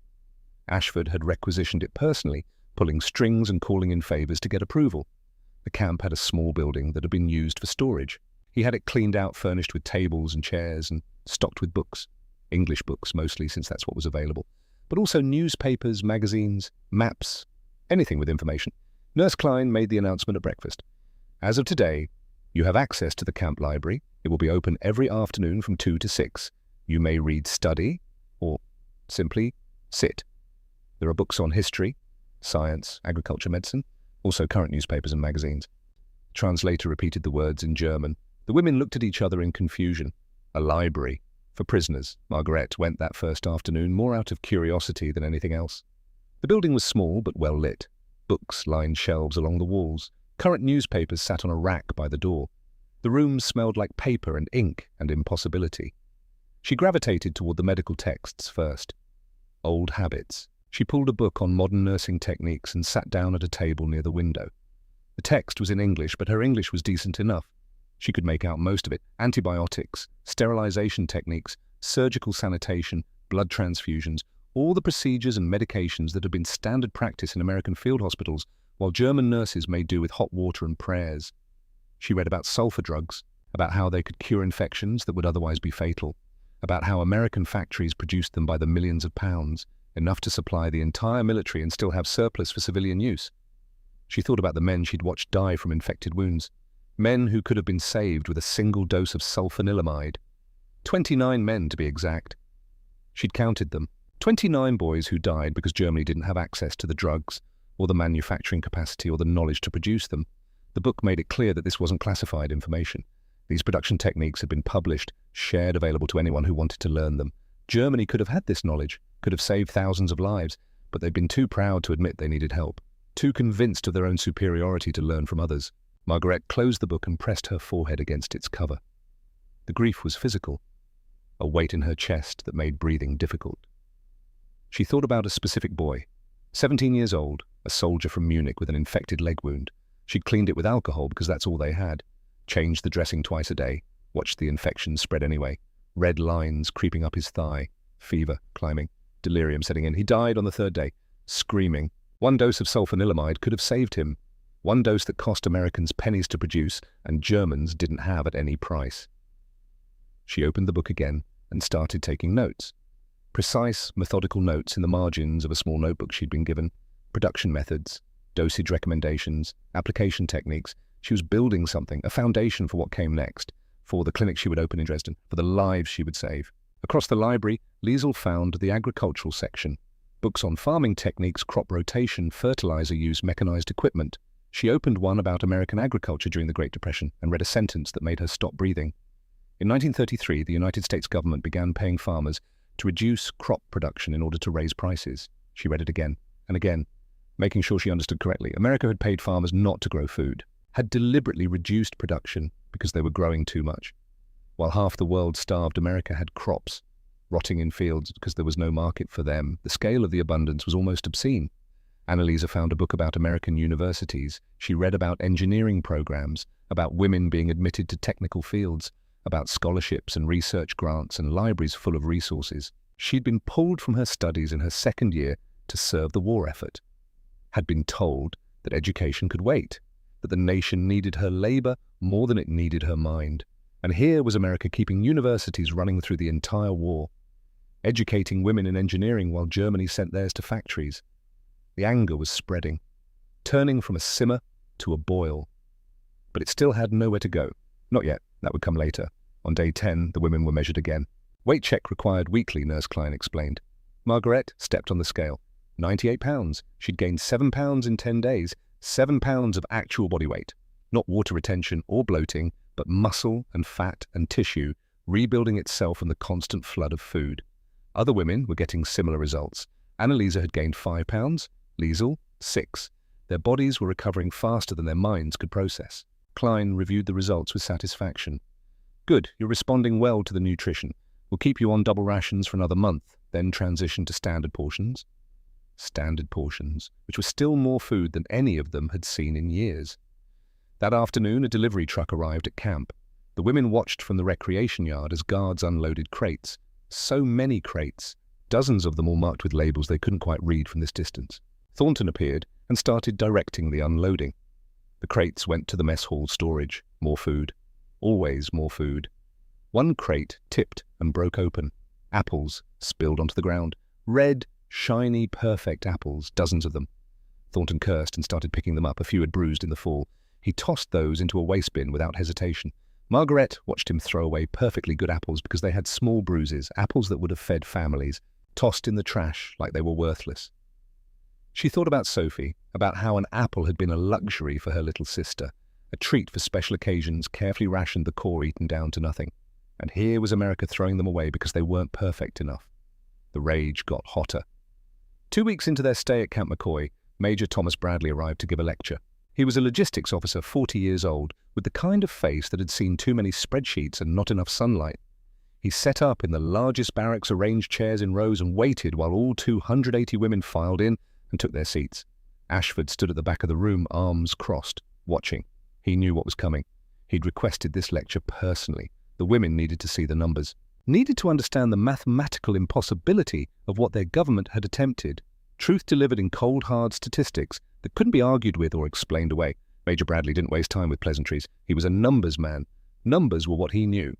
Ashford had requisitioned it personally, pulling strings and calling in favours to get approval. The camp had a small building that had been used for storage. He had it cleaned out, furnished with tables and chairs, and stocked with books. English books mostly, since that's what was available. But also newspapers, magazines, maps, anything with information. Nurse Klein made the announcement at breakfast. As of today, you have access to the camp library. It will be open every afternoon from 2 to 6. You may read study, or simply sit. There are books on history, science, agriculture, medicine, also current newspapers and magazines. The translator repeated the words in German. The women looked at each other in confusion. A library for prisoners. Margaret went that first afternoon more out of curiosity than anything else. The building was small but well lit. Books lined shelves along the walls. Current newspapers sat on a rack by the door. The room smelled like paper and ink and impossibility. She gravitated toward the medical texts first. Old habits. She pulled a book on modern nursing techniques and sat down at a table near the window. The text was in English, but her English was decent enough. She could make out most of it. Antibiotics, sterilization techniques, surgical sanitation, blood transfusions, all the procedures and medications that had been standard practice in American field hospitals, while German nurses made do with hot water and prayers. She read about sulfur drugs, about how they could cure infections that would otherwise be fatal, about how American factories produced them by the millions of pounds, enough to supply the entire military and still have surplus for civilian use. She thought about the men she'd watched die from infected wounds, men who could have been saved with a single dose of sulfanilamide. 29 men, to be exact. She'd counted them. 29 boys who died because Germany didn't have access to the drugs, or the manufacturing capacity, or the knowledge to produce them. The book made it clear that this wasn't classified information. These production techniques had been published, shared, available to anyone who wanted to learn them. Germany could have had this knowledge, could have saved thousands of lives, but they'd been too proud to admit they needed help, too convinced of their own superiority to learn from others. Margaret closed the book and pressed her forehead against its cover. The grief was physical, a weight in her chest that made breathing difficult. She thought about a specific boy, 17 years old, a soldier from Munich with an infected leg wound. She'd cleaned it with alcohol because that's all they had, changed the dressing twice a day, watched the infection spread anyway, red lines creeping up his thigh, fever climbing, delirium setting in. He died on the 3rd day, screaming. 1 dose of sulfanilamide could have saved him. 1 dose that cost Americans pennies to produce and Germans didn't have at any price. She opened the book again and started taking notes. Precise, methodical notes in the margins of a small notebook she'd been given. Production methods, dosage recommendations, application techniques. She was building something, a foundation for what came next, for the clinic she would open in Dresden, for the lives she would save. Across the library, Liesl found the agricultural section. Books on farming techniques, crop rotation, fertilizer use, mechanized equipment. She opened one about American agriculture during the Great Depression and read a sentence that made her stop breathing. In 1933, the United States government began paying farmers to reduce crop production in order to raise prices. She read it again and again, making sure she understood correctly. America had paid farmers not to grow food, had deliberately reduced production because they were growing too much. While half the world starved, America had crops rotting in fields because there was no market for them. The scale of the abundance was almost obscene. Annalisa found a book about American universities. She read about engineering programs, about women being admitted to technical fields, about scholarships and research grants and libraries full of resources. She'd been pulled from her studies in her 2nd year to serve the war effort, had been told that education could wait, that the nation needed her labor more than it needed her mind. And here was America keeping universities running through the entire war, educating women in engineering while Germany sent theirs to factories. The anger was spreading, turning from a simmer to a boil. But it still had nowhere to go. Not yet, that would come later. On day 10, the women were measured again. Weight check required weekly, Nurse Klein explained. Margaret stepped on the scale. 98 pounds. She'd gained 7 pounds in 10 days, 7 pounds of actual body weight. Not water retention or bloating, but muscle and fat and tissue rebuilding itself in the constant flood of food. Other women were getting similar results. Annalisa had gained 5 pounds, Liesel 6. Their bodies were recovering faster than their minds could process. Klein reviewed the results with satisfaction. Good, you're responding well to the nutrition. We'll keep you on double rations for another month, then transition to standard portions. Standard portions, which were still more food than any of them had seen in years. That afternoon, a delivery truck arrived at camp. The women watched from the recreation yard as guards unloaded crates. So many crates, dozens of them all marked with labels they couldn't quite read from this distance. Thornton appeared and started directing the unloading. The crates went to the mess hall storage. More food. Always more food. One crate tipped and broke open. Apples spilled onto the ground. Red, shiny, perfect apples, dozens of them. Thornton cursed and started picking them up. A few had bruised in the fall. He tossed those into a waste bin without hesitation. Margaret watched him throw away perfectly good apples because they had small bruises, apples that would have fed families, tossed in the trash like they were worthless. She thought about Sophie, about how an apple had been a luxury for her little sister, a treat for special occasions, carefully rationed, the core eaten down to nothing. And here was America throwing them away because they weren't perfect enough. The rage got hotter. 2 weeks into their stay at Camp McCoy, Major Thomas Bradley arrived to give a lecture. He was a logistics officer, 40 years old, with the kind of face that had seen too many spreadsheets and not enough sunlight. He set up in the largest barracks, arranged chairs in rows, and waited while all 280 women filed in and took their seats. Ashford stood at the back of the room, arms crossed, watching. He knew what was coming. He'd requested this lecture personally. The women needed to see the numbers, needed to understand the mathematical impossibility of what their government had attempted. Truth delivered in cold, hard statistics that couldn't be argued with or explained away. Major Bradley didn't waste time with pleasantries. He was a numbers man. Numbers were what he knew.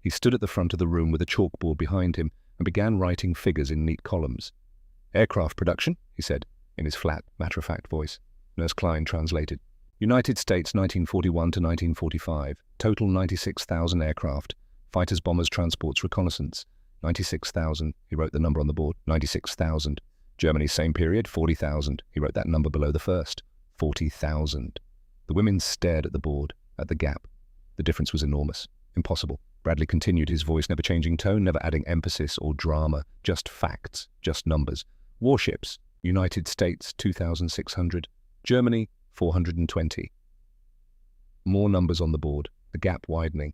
He stood at the front of the room with a chalkboard behind him and began writing figures in neat columns. Aircraft production, he said, in his flat, matter-of-fact voice. Nurse Klein translated. United States 1941 to 1945. Total 96,000 aircraft. Fighters, bombers, transports, reconnaissance. 96,000. He wrote the number on the board. 96,000. Germany, same period, 40,000. He wrote that number below the first. 40,000. The women stared at the board, at the gap. The difference was enormous. Impossible. Bradley continued, his voice never changing tone, never adding emphasis or drama. Just facts, just numbers. Warships, United States, 2,600. Germany, 420. More numbers on the board, the gap widening.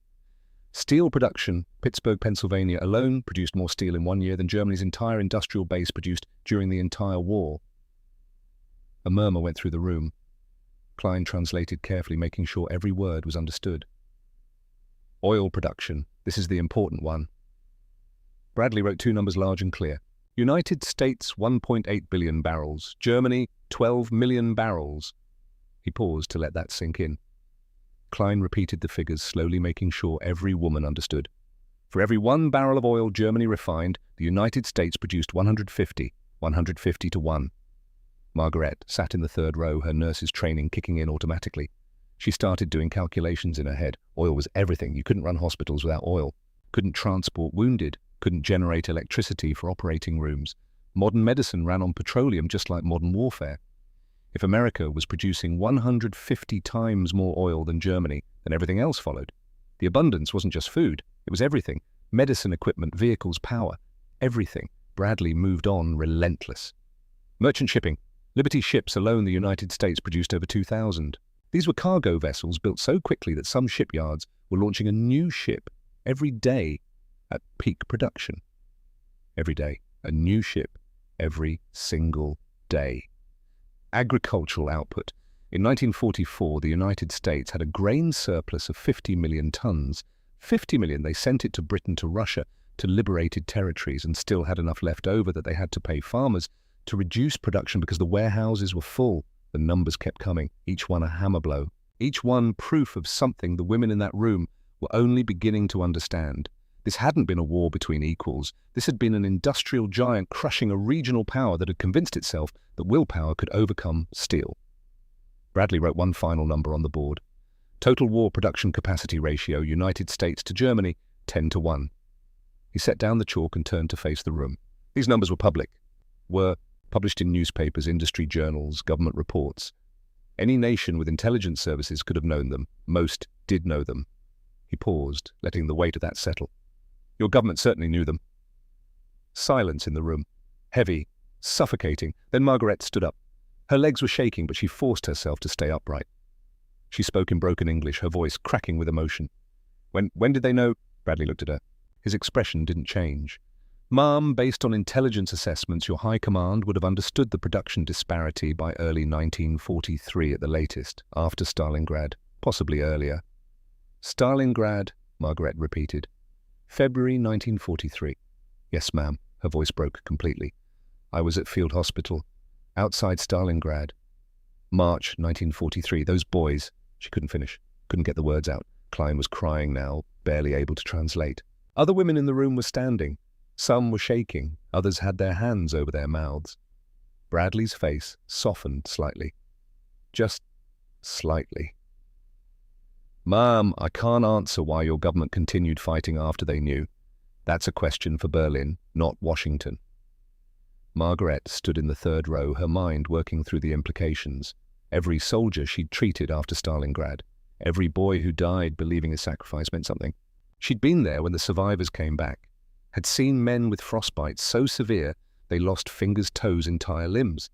Steel production, Pittsburgh, Pennsylvania alone produced more steel in 1 year than Germany's entire industrial base produced during the entire war. A murmur went through the room. Klein translated carefully, making sure every word was understood. Oil production, this is the important one. Bradley wrote 2 numbers large and clear. United States, 1.8 billion barrels. Germany, 12 million barrels. He paused to let that sink in. Klein repeated the figures, slowly making sure every woman understood. For every 1 barrel of oil Germany refined, the United States produced 150 to 1. Margaret sat in the third row, her nurse's training kicking in automatically. She started doing calculations in her head. Oil was everything. You couldn't run hospitals without oil. Couldn't transport wounded. Couldn't generate electricity for operating rooms. Modern medicine ran on petroleum, just like modern warfare. If America was producing 150 times more oil than Germany, then everything else followed. The abundance wasn't just food. It was everything. Medicine equipment, vehicles, power. Everything. Bradley moved on, relentless. Merchant shipping. Liberty ships alone, the United States produced over 2,000. These were cargo vessels built so quickly that some shipyards were launching a new ship every day at peak production. Every day. A new ship every single day. Agricultural output. In 1944, the United States had a grain surplus of 50 million tons. 50 million, they sent it to Britain, to Russia, to liberated territories, and still had enough left over that they had to pay farmers to reduce production because the warehouses were full. The numbers kept coming, each one a hammer blow, each one proof of something the women in that room were only beginning to understand. This hadn't been a war between equals. This had been an industrial giant crushing a regional power that had convinced itself that willpower could overcome steel. Bradley wrote 1 final number on the board. Total war production capacity ratio, United States to Germany, 10 to 1. He set down the chalk and turned to face the room. These numbers were published in newspapers, industry journals, government reports. Any nation with intelligence services could have known them. Most did know them. He paused, letting the weight of that settle. Your government certainly knew them. Silence in the room. Heavy, suffocating. Then Margaret stood up. Her legs were shaking, but she forced herself to stay upright. She spoke in broken English, her voice cracking with emotion. When did they know? Bradley looked at her. His expression didn't change. Ma'am, based on intelligence assessments, your high command would have understood the production disparity by early 1943 at the latest, after Stalingrad, possibly earlier. Stalingrad, Margaret repeated. February 1943. Yes, ma'am. Her voice broke completely. I was at Field Hospital, outside Stalingrad. March 1943. Those boys. She couldn't finish, couldn't get the words out. Klein was crying now, barely able to translate. Other women in the room were standing. Some were shaking, others had their hands over their mouths. Bradley's face softened slightly. Just slightly. Ma'am, I can't answer why your government continued fighting after they knew. That's a question for Berlin, not Washington. Margaret stood in the third row, her mind working through the implications. Every soldier she'd treated after Stalingrad. Every boy who died believing his sacrifice meant something. She'd been there when the survivors came back, had seen men with frostbites so severe they lost fingers, toes, entire limbs,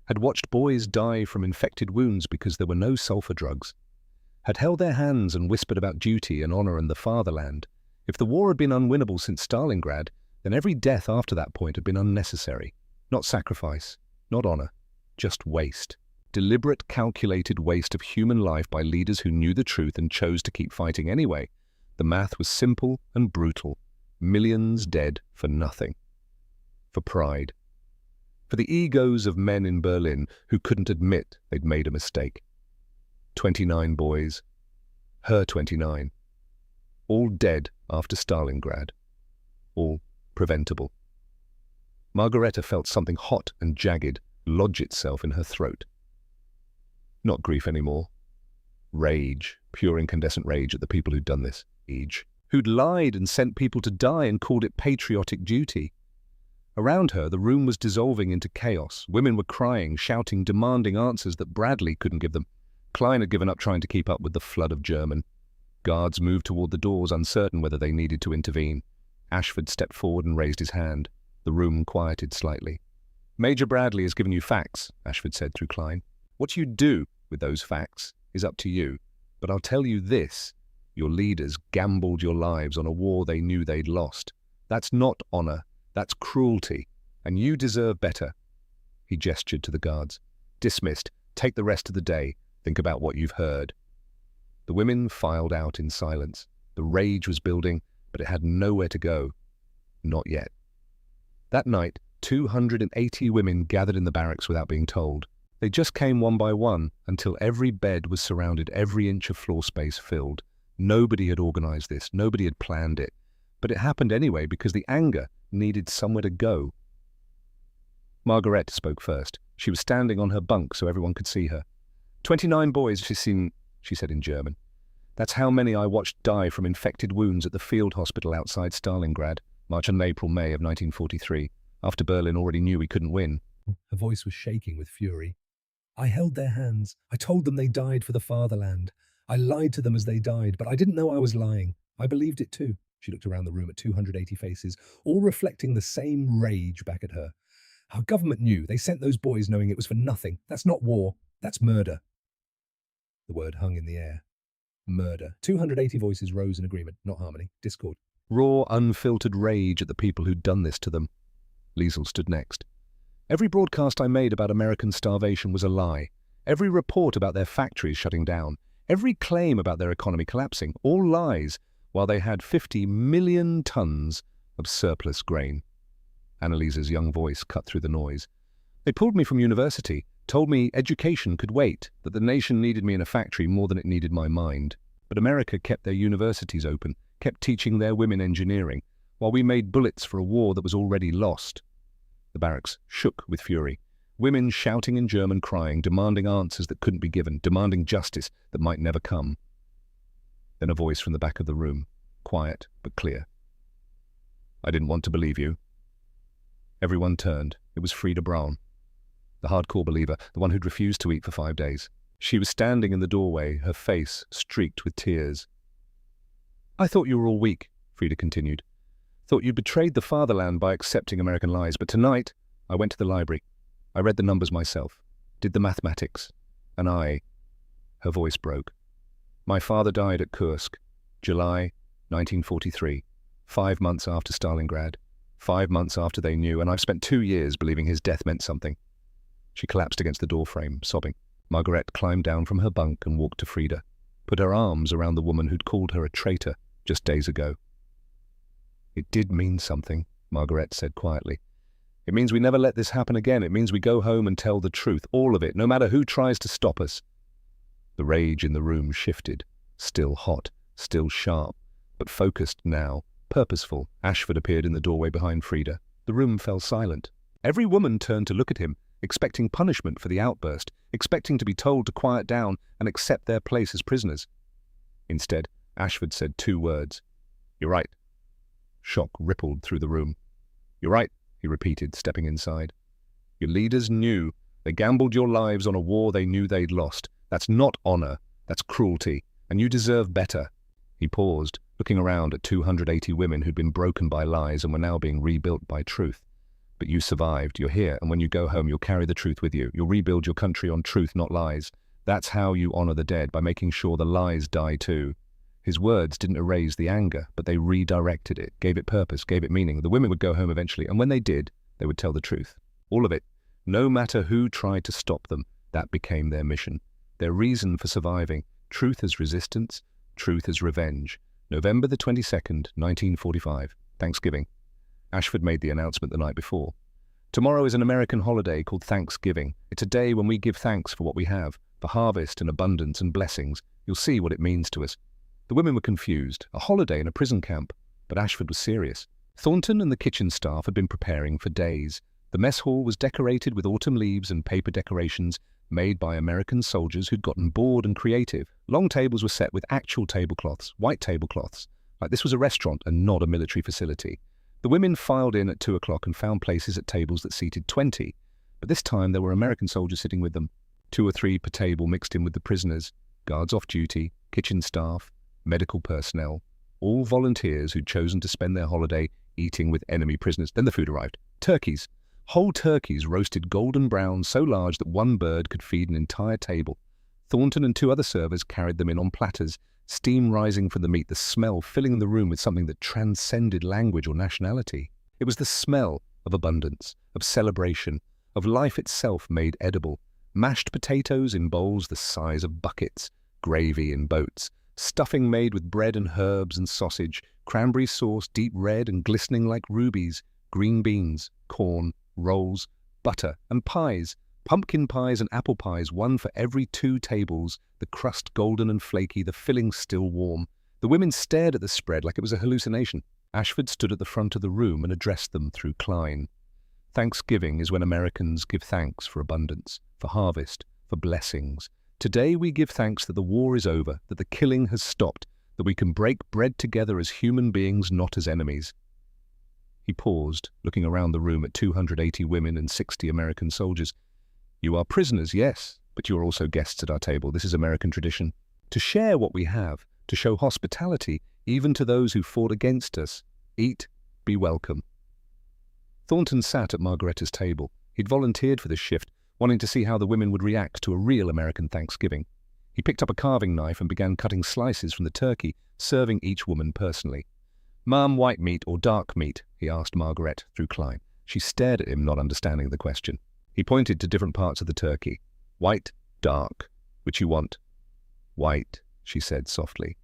had watched boys die from infected wounds because there were no sulfur drugs, had held their hands and whispered about duty and honor and the fatherland. If the war had been unwinnable since Stalingrad, then every death after that point had been unnecessary. Not sacrifice, not honor, just waste. Deliberate, calculated waste of human life by leaders who knew the truth and chose to keep fighting anyway. The math was simple and brutal. Millions dead for nothing. For pride. For the egos of men in Berlin who couldn't admit they'd made a mistake. 29 boys. Her 29. All dead after Stalingrad. All preventable. Margareta felt something hot and jagged lodge itself in her throat. Not grief anymore. Rage, pure incandescent rage at the people who'd done this. Rage. Who'd lied and sent people to die and called it patriotic duty. Around her, the room was dissolving into chaos. Women were crying, shouting, demanding answers that Bradley couldn't give them. Klein had given up trying to keep up with the flood of German. Guards moved toward the doors, uncertain whether they needed to intervene. Ashford stepped forward and raised his hand. The room quieted slightly. Major Bradley has given you facts, Ashford said through Klein. What you do with those facts is up to you. But I'll tell you this. Your leaders gambled your lives on a war they knew they'd lost. That's not honor. That's cruelty. And you deserve better. He gestured to the guards. Dismissed. Take the rest of the day. Think about what you've heard. The women filed out in silence. The rage was building, but it had nowhere to go. Not yet. That night, 280 women gathered in the barracks without being told. They just came one by one until every bed was surrounded, every inch of floor space filled. Nobody had organized this. Nobody had planned it. But it happened anyway because the anger needed somewhere to go. Margaret spoke first. She was standing on her bunk so everyone could see her. 29 boys she's seen, she said in German. That's how many I watched die from infected wounds at the field hospital outside Stalingrad, March and April, May of 1943, after Berlin already knew we couldn't win. Her voice was shaking with fury. I held their hands. I told them they died for the fatherland. I lied to them as they died, but I didn't know I was lying. I believed it too. She looked around the room at 280 faces, all reflecting the same rage back at her. Our government knew. They sent those boys knowing it was for nothing. That's not war. That's murder. The word hung in the air. Murder. 280 voices rose in agreement, not harmony, discord. Raw, unfiltered rage at the people who'd done this to them. Liesl stood next. Every broadcast I made about American starvation was a lie. Every report about their factories shutting down. Every claim about their economy collapsing. All lies, while they had 50 million tons of surplus grain. Annaliese's young voice cut through the noise. They pulled me from university, told me education could wait, that the nation needed me in a factory more than it needed my mind. But America kept their universities open, kept teaching their women engineering, while we made bullets for a war that was already lost. The barracks shook with fury. Women shouting in German, crying, demanding answers that couldn't be given, demanding justice that might never come. Then a voice from the back of the room, quiet but clear. I didn't want to believe you. Everyone turned. It was Frida Braun, the hardcore believer, the one who'd refused to eat for 5 days. She was standing in the doorway, her face streaked with tears. I thought you were all weak, Frida continued. Thought you'd betrayed the fatherland by accepting American lies, but tonight I went to the library. I read the numbers myself, did the mathematics, and her voice broke. My father died at Kursk, July 1943, 5 months after Stalingrad, 5 months after they knew, and I've spent 2 years believing his death meant something. She collapsed against the doorframe, sobbing. Margaret climbed down from her bunk and walked to Frida, put her arms around the woman who'd called her a traitor just days ago. It did mean something, Margaret said quietly. It means we never let this happen again. It means we go home and tell the truth, all of it, no matter who tries to stop us. The rage in the room shifted, still hot, still sharp, but focused now, purposeful. Ashford appeared in the doorway behind Frida. The room fell silent. Every woman turned to look at him, expecting punishment for the outburst, expecting to be told to quiet down and accept their place as prisoners. Instead, Ashford said 2 words. "You're right." Shock rippled through the room. "You're right," he repeated, stepping inside. "Your leaders knew. They gambled your lives on a war they knew they'd lost. That's not honor, that's cruelty, and you deserve better." He paused, looking around at 280 women who'd been broken by lies and were now being rebuilt by truth. "But you survived, you're here, and when you go home you'll carry the truth with you. You'll rebuild your country on truth, not lies. That's how you honor the dead, by making sure the lies die too." His words didn't erase the anger, but they redirected it, gave it purpose, gave it meaning. The women would go home eventually, and when they did, they would tell the truth. All of it. No matter who tried to stop them, that became their mission. Their reason for surviving. Truth as resistance, truth as revenge. November the 22nd, 1945, Thanksgiving. Ashford made the announcement the night before. Tomorrow is an American holiday called Thanksgiving. It's a day when we give thanks for what we have, for harvest and abundance and blessings. You'll see what it means to us. The women were confused. A holiday in a prison camp. But Ashford was serious. Thornton and the kitchen staff had been preparing for days. The mess hall was decorated with autumn leaves and paper decorations made by American soldiers who'd gotten bored and creative. Long tables were set with actual tablecloths, white tablecloths, like this was a restaurant and not a military facility. The women filed in at 2 o'clock and found places at tables that seated 20, but this time there were American soldiers sitting with them. 2 or 3 per table mixed in with the prisoners, guards off duty, kitchen staff, medical personnel, all volunteers who'd chosen to spend their holiday eating with enemy prisoners. Then the food arrived. Turkeys. Whole turkeys roasted golden brown, so large that one bird could feed an entire table. Thornton and 2 other servers carried them in on platters, steam rising from the meat, the smell filling the room with something that transcended language or nationality. It was the smell of abundance, of celebration, of life itself made edible. Mashed potatoes in bowls the size of buckets, gravy in boats, stuffing made with bread and herbs and sausage, cranberry sauce deep red and glistening like rubies, green beans, corn, rolls, butter, and pies, pumpkin pies and apple pies, one for every 2 tables, the crust golden and flaky, the filling still warm. The women stared at the spread like it was a hallucination. Ashford stood at the front of the room and addressed them through Klein. Thanksgiving is when Americans give thanks for abundance, for harvest, for blessings. Today we give thanks that the war is over, that the killing has stopped, that we can break bread together as human beings, not as enemies. He paused, looking around the room at 280 women and 60 American soldiers. "You are prisoners, yes, but you are also guests at our table. This is American tradition. To share what we have, to show hospitality even to those who fought against us. Eat, be welcome." Thornton sat at Margaretta's table. He'd volunteered for this shift, wanting to see how the women would react to a real American Thanksgiving. He picked up a carving knife and began cutting slices from the turkey, serving each woman personally. "Ma'am, white meat or dark meat?" he asked Margaret through Klein. She stared at him, not understanding the question. He pointed to different parts of the turkey. "White, dark. Which you want?" "White," she said softly.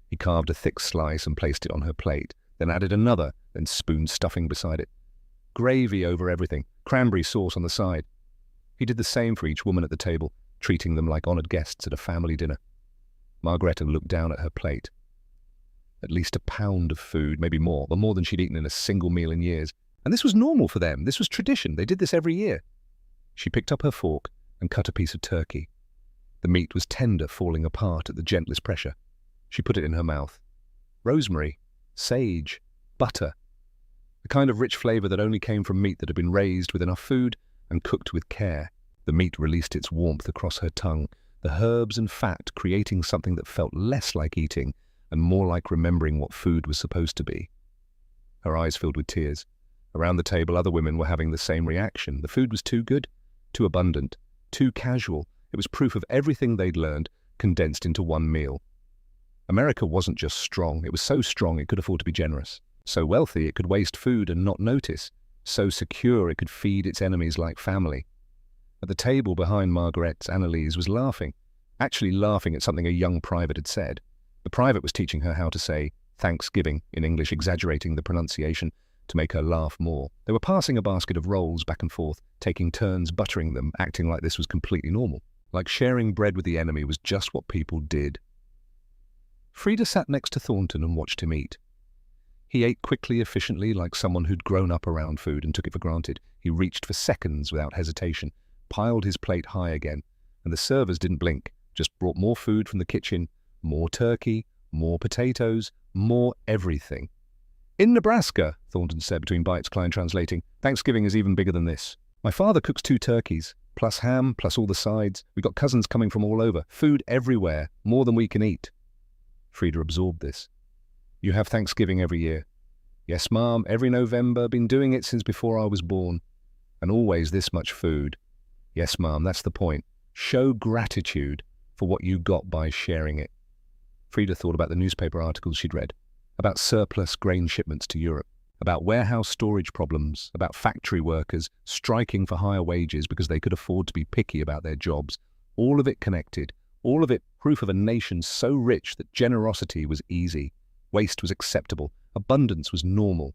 He carved a thick slice and placed it on her plate, then added another, then spooned stuffing beside it. Gravy over everything, cranberry sauce on the side. He did the same for each woman at the table, treating them like honored guests at a family dinner. Margaretta looked down at her plate. At least a pound of food, maybe more, but more than she'd eaten in a single meal in years. And this was normal for them. This was tradition. They did this every year. She picked up her fork and cut a piece of turkey. The meat was tender, falling apart at the gentlest pressure. She put it in her mouth. Rosemary, sage, butter. The kind of rich flavor that only came from meat that had been raised with enough food and cooked with care. The meat released its warmth across her tongue, the herbs and fat creating something that felt less like eating and more like remembering what food was supposed to be. her eyes filled with tears. Around the table, other women were having the same reaction. The food was too good, too abundant, too casual. It was proof of everything they'd learned, condensed into one meal. America wasn't just strong. It was so strong it could afford to be generous. So wealthy it could waste food and not notice. So secure it could feed its enemies like family. At the table behind Margaret, Annalise was laughing, actually laughing at something a young private had said. The private was teaching her how to say Thanksgiving in English, exaggerating the pronunciation to make her laugh more. They were passing a basket of rolls back and forth, taking turns buttering them, acting like this was completely normal. Like sharing bread with the enemy was just what people did. Frida sat next to Thornton and watched him eat. He ate quickly, efficiently, like someone who'd grown up around food and took it for granted. He reached for seconds without hesitation, piled his plate high again, and the servers didn't blink, just brought more food from the kitchen, more turkey, more potatoes, more everything. In Nebraska, Thornton said between bites, Klein translating, Thanksgiving is even bigger than this. My father cooks 2 turkeys, plus ham, plus all the sides. We got cousins coming from all over. Food everywhere, more than we can eat. Frida absorbed this. You have Thanksgiving every year. Yes, Mom, every November, been doing it since before I was born. And always this much food. Yes, Mom, that's the point. Show gratitude for what you got by sharing it. Frida thought about the newspaper articles she'd read, about surplus grain shipments to Europe, about warehouse storage problems, about factory workers striking for higher wages because they could afford to be picky about their jobs. All of it connected, all of it proof of a nation so rich that generosity was easy, waste was acceptable, abundance was normal.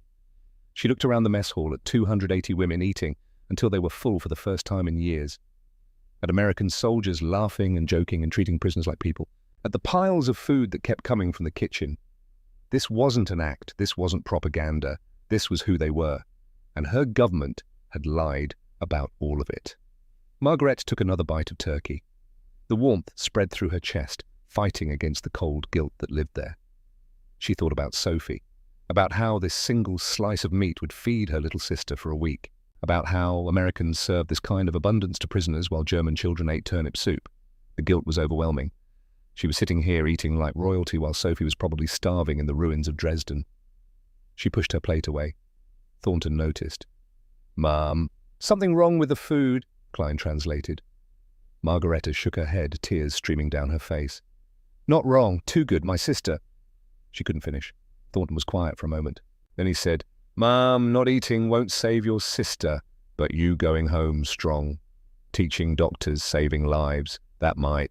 She looked around the mess hall at 280 women eating until they were full for the first time in years, at American soldiers laughing and joking and treating prisoners like people, at the piles of food that kept coming from the kitchen. This wasn't an act, this wasn't propaganda, this was who they were, and her government had lied about all of it. Margaret took another bite of turkey. The warmth spread through her chest, fighting against the cold guilt that lived there. She thought about Sophie, about how this single slice of meat would feed her little sister for a week, about how Americans served this kind of abundance to prisoners while German children ate turnip soup. The guilt was overwhelming. She was sitting here eating like royalty while Sophie was probably starving in the ruins of Dresden. She pushed her plate away. Thornton noticed. Mom, something wrong with the food, Klein translated. Margareta shook her head, tears streaming down her face. Not wrong, too good, my sister. She couldn't finish. Thornton was quiet for a moment. Then he said, Mom, not eating won't save your sister, but you going home strong. Teaching doctors, saving lives, that might.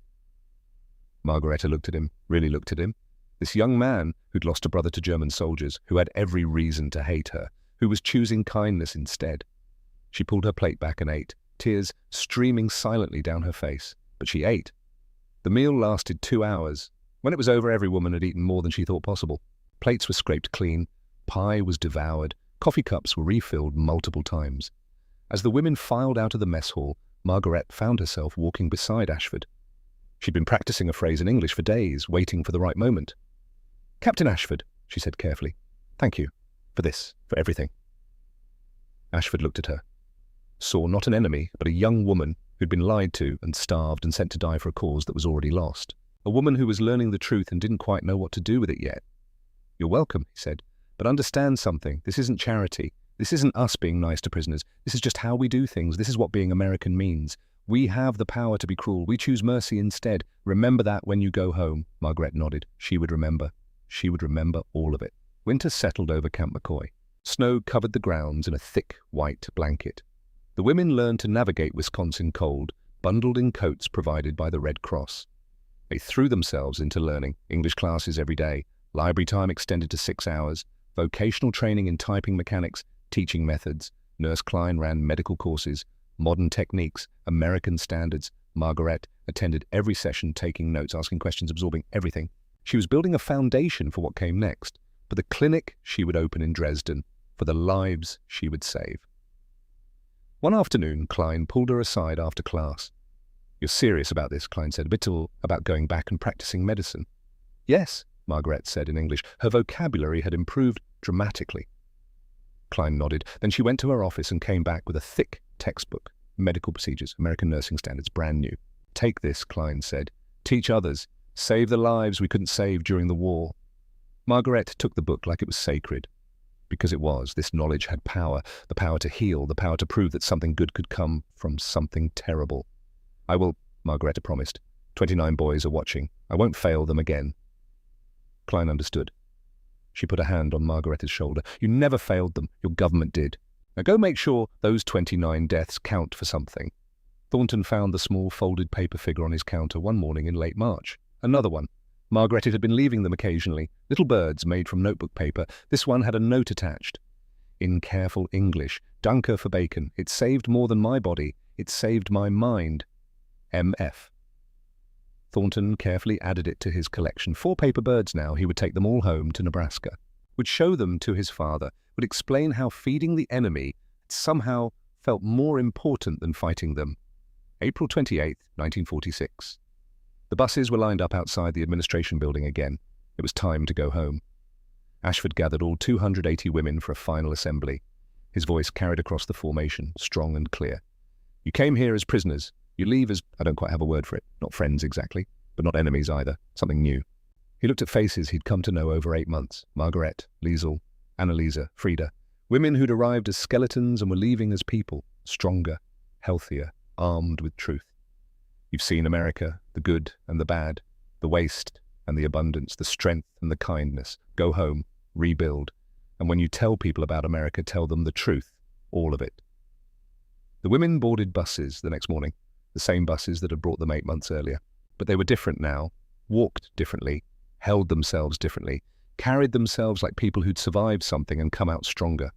Margareta looked at him, really looked at him. This young man who'd lost a brother to German soldiers, who had every reason to hate her, who was choosing kindness instead. She pulled her plate back and ate, tears streaming silently down her face. But she ate. The meal lasted 2 hours. When it was over, every woman had eaten more than she thought possible. Plates were scraped clean, pie was devoured, coffee cups were refilled multiple times. As the women filed out of the mess hall, Margaret found herself walking beside Ashford. She'd been practicing a phrase in English for days, waiting for the right moment. Captain Ashford, she said carefully, thank you for this, for everything. Ashford looked at her, saw not an enemy, but a young woman who'd been lied to and starved and sent to die for a cause that was already lost. A woman who was learning the truth and didn't quite know what to do with it yet. You're welcome, he said, but understand something. This isn't charity. This isn't us being nice to prisoners. This is just how we do things. This is what being American means. We have the power to be cruel. We choose mercy instead. Remember that when you go home. Margaret nodded. She would remember. She would remember all of it. Winter settled over Camp McCoy. Snow covered the grounds in a thick, white blanket. The women learned to navigate Wisconsin cold, bundled in coats provided by the Red Cross. They threw themselves into learning, English classes every day, library time extended to 6 hours, vocational training in typing mechanics, teaching methods. Nurse Klein ran medical courses, modern techniques, American standards. Margaret attended every session, taking notes, asking questions, absorbing everything. She was building a foundation for what came next, for the clinic she would open in Dresden, for the lives she would save. One afternoon, Klein pulled her aside after class. You're serious about this, Klein said, a bit about going back and practicing medicine. Yes, Margaret said in English. Her vocabulary had improved dramatically. Klein nodded. Then she went to her office and came back with a thick textbook. Medical procedures, American nursing standards, brand new. Take this, Klein said. Teach others. Save the lives we couldn't save during the war. Margaret took the book like it was sacred. Because it was. This knowledge had power, the power to heal, the power to prove that something good could come from something terrible. "I will," Margareta promised. 29 boys are watching. "I won't fail them again." Klein understood. She put a hand on Margareta's shoulder. "You never failed them. Your government did. Now go make sure those 29 deaths count for something." Thornton found the small folded paper figure on his counter one morning in late March. Another one. Margareta had been leaving them occasionally. Little birds made from notebook paper. This one had a note attached. In careful English, "Danke for bacon. It saved more than my body. It saved my mind. M.F." Thornton carefully added it to his collection. 4 paper birds now. He would take them all home to Nebraska. Would show them to his father. Would explain how feeding the enemy somehow felt more important than fighting them. April 28, 1946. The buses were lined up outside the administration building again. It was time to go home. Ashford gathered all 280 women for a final assembly. His voice carried across the formation, strong and clear. "You came here as prisoners. You leave as, I don't quite have a word for it, not friends exactly, but not enemies either, something new." He looked at faces he'd come to know over 8 months. Margaret, Liesel, Annalisa, Frida. Women who'd arrived as skeletons and were leaving as people, stronger, healthier, armed with truth. You've seen America, the good and the bad, the waste and the abundance, the strength and the kindness. Go home, rebuild. And when you tell people about America, tell them the truth, all of it. The women boarded buses the next morning, the same buses that had brought them 8 months earlier. But they were different now, walked differently, held themselves differently, carried themselves like people who'd survived something and come out stronger.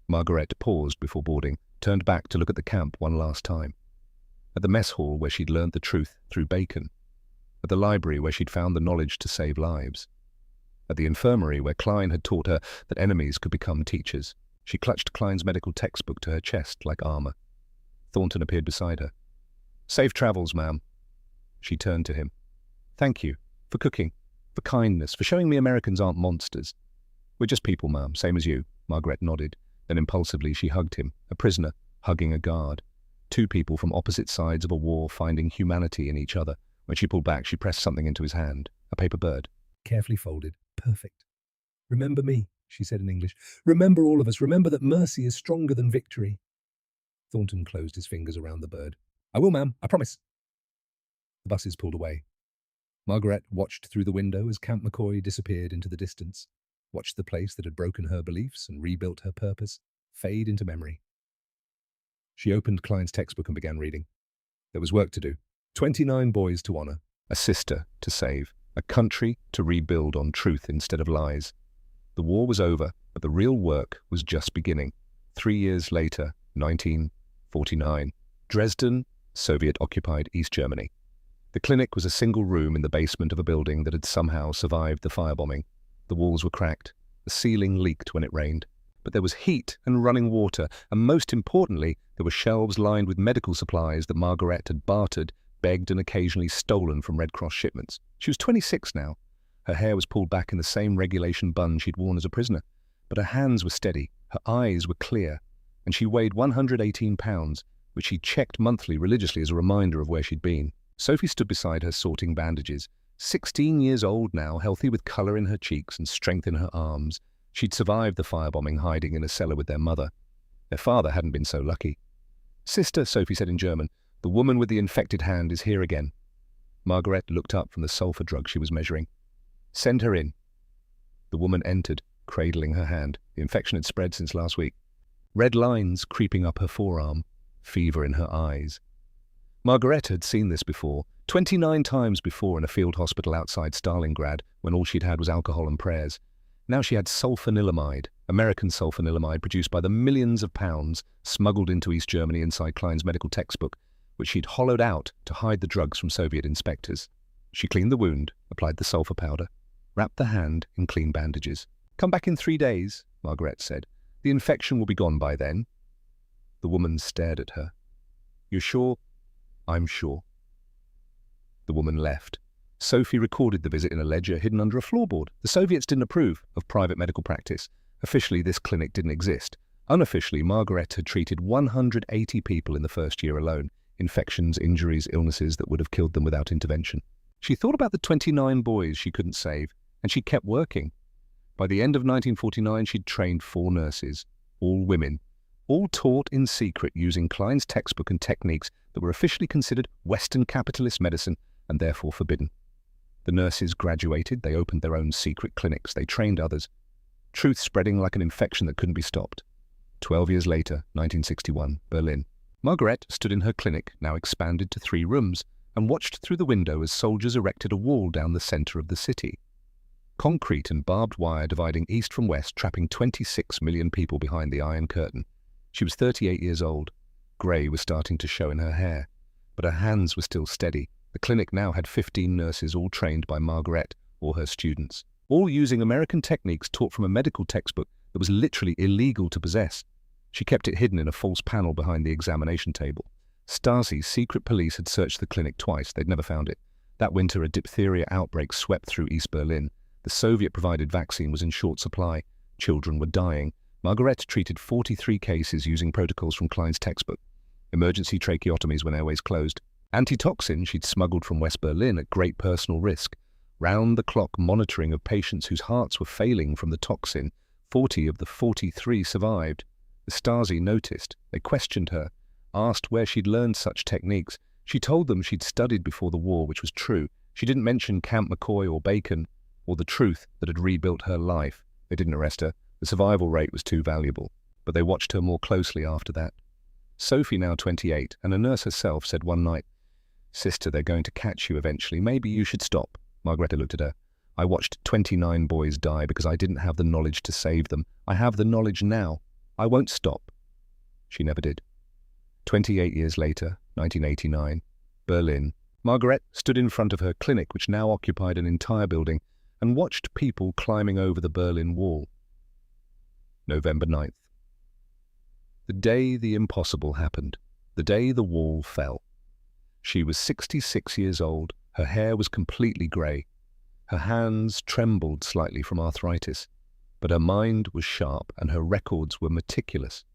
Margaret paused before boarding, turned back to look at the camp one last time. At the mess hall where she'd learned the truth through bacon. At the library where she'd found the knowledge to save lives. At the infirmary where Klein had taught her that enemies could become teachers. She clutched Klein's medical textbook to her chest like armor. Thornton appeared beside her. "Safe travels, ma'am." She turned to him. "Thank you. For cooking. For kindness. For showing me Americans aren't monsters." "We're just people, ma'am, same as you." Margaret nodded. Then impulsively she hugged him, a prisoner hugging a guard. 2 people from opposite sides of a war finding humanity in each other. When she pulled back, she pressed something into his hand, a paper bird. Carefully folded. Perfect. "Remember me," she said in English. "Remember all of us. Remember that mercy is stronger than victory." Thornton closed his fingers around the bird. "I will, ma'am. I promise." The buses pulled away. Margaret watched through the window as Camp McCoy disappeared into the distance, watched the place that had broken her beliefs and rebuilt her purpose fade into memory. She opened Klein's textbook and began reading. There was work to do. 29 boys to honor, a sister to save, a country to rebuild on truth instead of lies. The war was over, but the real work was just beginning. 3 years later, 1949, Dresden, Soviet-occupied East Germany. The clinic was a single room in the basement of a building that had somehow survived the firebombing. The walls were cracked. The ceiling leaked when it rained. But there was heat and running water, and most importantly, there were shelves lined with medical supplies that Margaret had bartered, begged, and occasionally stolen from Red Cross shipments. She was 26 now. Her hair was pulled back in the same regulation bun she'd worn as a prisoner. But her hands were steady, her eyes were clear, and she weighed 118 pounds, which she checked monthly religiously as a reminder of where she'd been. Sophie stood beside her sorting bandages. 16 years old now, healthy with colour in her cheeks and strength in her arms. She'd survived the firebombing hiding in a cellar with their mother. Their father hadn't been so lucky. "Sister," Sophie said in German, "the woman with the infected hand is here again." Margaret looked up from the sulfur drug she was measuring. "Send her in." The woman entered, cradling her hand. The infection had spread since last week. Red lines creeping up her forearm, fever in her eyes. Margaret had seen this before, 29 times before in a field hospital outside Stalingrad, when all she'd had was alcohol and prayers. Now she had sulfanilamide, American sulfanilamide produced by the millions of pounds smuggled into East Germany inside Klein's medical textbook, which she'd hollowed out to hide the drugs from Soviet inspectors. She cleaned the wound, applied the sulfur powder, wrapped the hand in clean bandages. "Come back in 3 days," Margaret said. "The infection will be gone by then." The woman stared at her. "You're sure?" "I'm sure." The woman left. Sophie recorded the visit in a ledger hidden under a floorboard. The Soviets didn't approve of private medical practice. Officially, this clinic didn't exist. Unofficially, Margaret had treated 180 people in the first year alone. Infections, injuries, illnesses that would have killed them without intervention. She thought about the 29 boys she couldn't save, and she kept working. By the end of 1949, she'd trained 4 nurses, all women, all taught in secret using Klein's textbook and techniques that were officially considered Western capitalist medicine and therefore forbidden. The nurses graduated, they opened their own secret clinics, they trained others. Truth spreading like an infection that couldn't be stopped. 12 years later, 1961, Berlin. Margaret stood in her clinic, now expanded to 3 rooms, and watched through the window as soldiers erected a wall down the center of the city. Concrete and barbed wire dividing east from west, trapping 26 million people behind the Iron Curtain. She was 38 years old. Grey was starting to show in her hair, but her hands were still steady. The clinic now had 15 nurses, all trained by Margaret or her students, all using American techniques taught from a medical textbook that was literally illegal to possess. She kept it hidden in a false panel behind the examination table. Stasi's secret police had searched the clinic twice. They'd never found it. That winter, a diphtheria outbreak swept through East Berlin. The Soviet-provided vaccine was in short supply. Children were dying. Margaret treated 43 cases using protocols from Klein's textbook. Emergency tracheotomies when airways closed. Antitoxin she'd smuggled from West Berlin at great personal risk. Round-the-clock monitoring of patients whose hearts were failing from the toxin. 40 of the 43 survived. The Stasi noticed. They questioned her, asked where she'd learned such techniques. She told them she'd studied before the war, which was true. She didn't mention Camp McCoy or Bacon, or the truth that had rebuilt her life. They didn't arrest her. The survival rate was too valuable, but they watched her more closely after that. Sophie, now 28, and a nurse herself, said one night, "Sister, they're going to catch you eventually. Maybe you should stop." Margareta looked at her. "I watched 29 boys die because I didn't have the knowledge to save them. I have the knowledge now. I won't stop." She never did. 28 years later, 1989, Berlin. Margaret stood in front of her clinic, which now occupied an entire building, and watched people climbing over the Berlin Wall. November 9th. The day the impossible happened. The day the wall fell. She was 66 years old. Her hair was completely grey. Her hands trembled slightly from arthritis, but her mind was sharp and her records were meticulous.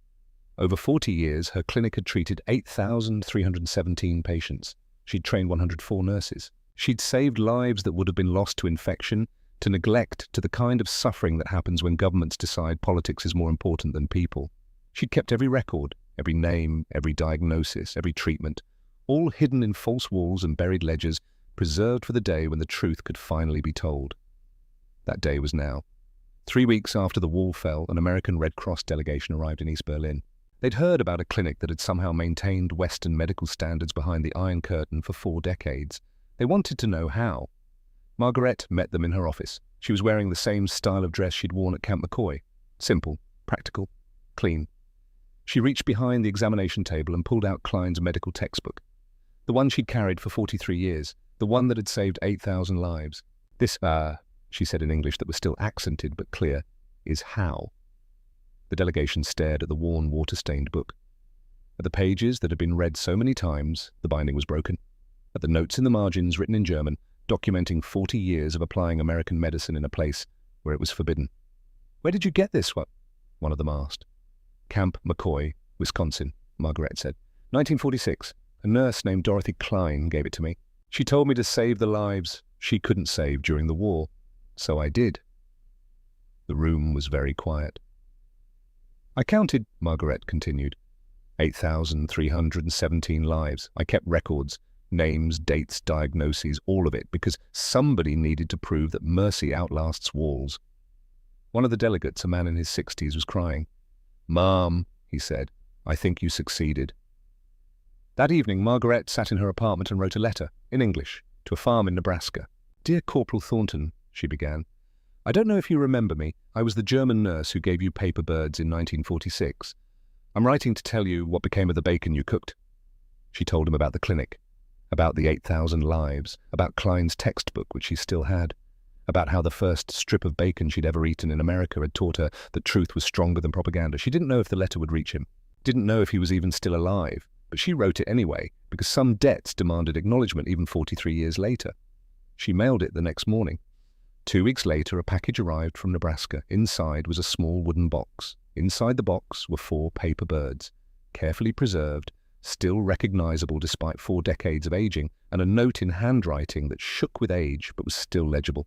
Over 40 years, her clinic had treated 8,317 patients. She'd trained 104 nurses. She'd saved lives that would have been lost to infection, to neglect, to the kind of suffering that happens when governments decide politics is more important than people. She'd kept every record, every name, every diagnosis, every treatment, all hidden in false walls and buried ledgers, preserved for the day when the truth could finally be told. That day was now. 3 weeks after the wall fell, an American Red Cross delegation arrived in East Berlin. They'd heard about a clinic that had somehow maintained Western medical standards behind the Iron Curtain for 4 decades. They wanted to know how. Margaret met them in her office. She was wearing the same style of dress she'd worn at Camp McCoy. Simple, practical, clean. She reached behind the examination table and pulled out Klein's medical textbook. The one she'd carried for 43 years. The one that had saved 8,000 lives. This, she said in English that was still accented but clear, is how. The delegation stared at the worn, water-stained book. At the pages that had been read so many times, the binding was broken. At the notes in the margins, written in German, documenting 40 years of applying American medicine in a place where it was forbidden. "Where did you get this?" one of them asked. "Camp McCoy, Wisconsin," Margaret said. 1946. A nurse named Dorothy Klein gave it to me. She told me to save the lives she couldn't save during the war. So I did. The room was very quiet. "I counted," Margaret continued. 8,317 lives. I kept records, names, dates, diagnoses, all of it, because somebody needed to prove that mercy outlasts walls. One of the delegates, a man in his 60s, was crying. "Mom," he said, "I think you succeeded." That evening, Margaret sat in her apartment and wrote a letter, in English, to a farm in Nebraska. "Dear Corporal Thornton," she began, "I don't know if you remember me. I was the German nurse who gave you paper birds in 1946. I'm writing to tell you what became of the bacon you cooked." She told him about the clinic, about the 8,000 lives, about Klein's textbook, which she still had, about how the first strip of bacon she'd ever eaten in America had taught her that truth was stronger than propaganda. She didn't know if the letter would reach him, didn't know if he was even still alive, but she wrote it anyway, because some debts demanded acknowledgement even 43 years later. She mailed it the next morning. 2 weeks later, a package arrived from Nebraska. Inside was a small wooden box. Inside the box were 4 paper birds, carefully preserved, still recognizable despite 4 decades of aging, and a note in handwriting that shook with age but was still legible.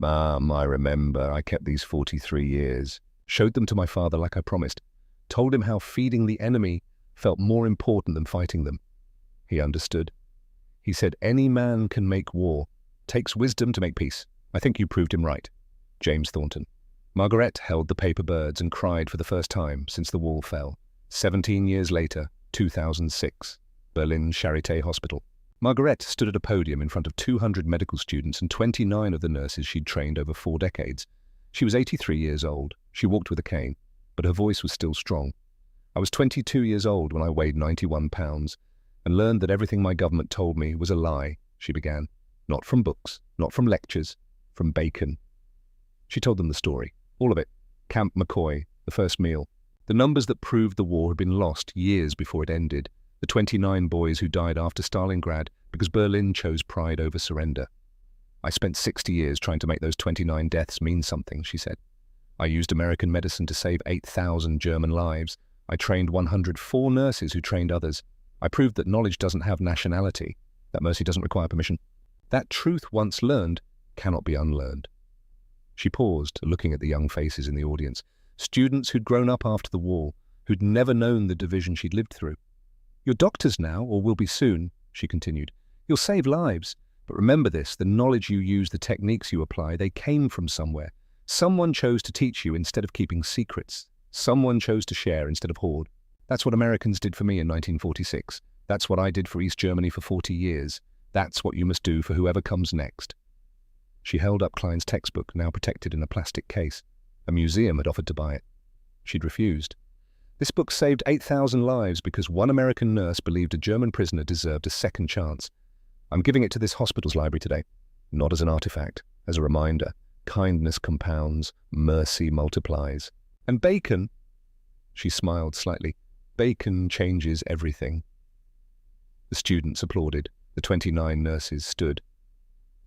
Ma'am, I remember. I kept these 43 years. Showed them to my father like I promised. Told him how feeding the enemy felt more important than fighting them. He understood. He said, any man can make war. Takes wisdom to make peace. I think you proved him right. James Thornton. Margaret held the paper birds and cried for the first time since the wall fell. 17 years later, 2006, Berlin Charité Hospital. Margaret stood at a podium in front of 200 medical students and 29 of the nurses she'd trained over 4 decades. She was 83 years old. She walked with a cane, but her voice was still strong. I was 22 years old when I weighed 91 pounds and learned that everything my government told me was a lie, she began. Not from books, not from lectures, from bacon. She told them the story, all of it. Camp McCoy, the first meal. The numbers that proved the war had been lost years before it ended. The 29 boys who died after Stalingrad because Berlin chose pride over surrender. I spent 60 years trying to make those 29 deaths mean something, she said. I used American medicine to save 8,000 German lives. I trained 104 nurses who trained others. I proved that knowledge doesn't have nationality, that mercy doesn't require permission. That truth once learned cannot be unlearned. She paused, looking at the young faces in the audience, students who'd grown up after the war, who'd never known the division she'd lived through. You're doctors now, or will be soon, she continued. You'll save lives. But remember this, the knowledge you use, the techniques you apply, they came from somewhere. Someone chose to teach you instead of keeping secrets. Someone chose to share instead of hoard. That's what Americans did for me in 1946. That's what I did for East Germany for 40 years. That's what you must do for whoever comes next. She held up Klein's textbook, now protected in a plastic case. A museum had offered to buy it. She'd refused. This book saved 8,000 lives because one American nurse believed a German prisoner deserved a second chance. I'm giving it to this hospital's library today, not as an artifact, as a reminder. Kindness compounds, mercy multiplies. And bacon, she smiled slightly, bacon changes everything. The students applauded, the 29 nurses stood,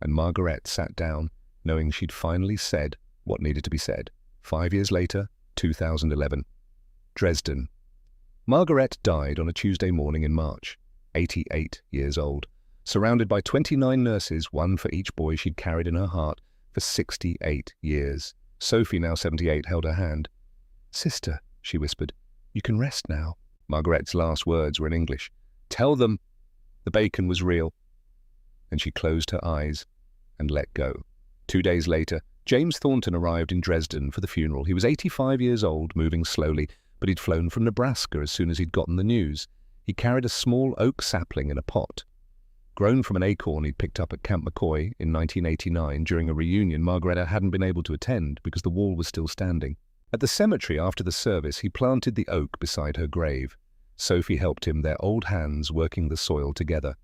and Margaret sat down, knowing she'd finally said what needed to be said. 5 years later, 2011. Dresden. Margaret died on a Tuesday morning in March, 88 years old, surrounded by 29 nurses, one for each boy she'd carried in her heart for 68 years. Sophie, now 78, held her hand. Sister, she whispered, you can rest now. Margaret's last words were in English. Tell them the bacon was real. And she closed her eyes and let go. 2 days later, James Thornton arrived in Dresden for the funeral. He was 85 years old, moving slowly, but he'd flown from Nebraska as soon as he'd gotten the news. He carried a small oak sapling in a pot. Grown from an acorn he'd picked up at Camp McCoy in 1989 during a reunion Margaret hadn't been able to attend because the wall was still standing. At the cemetery after the service, he planted the oak beside her grave. Sophie helped him, their old hands working the soil together.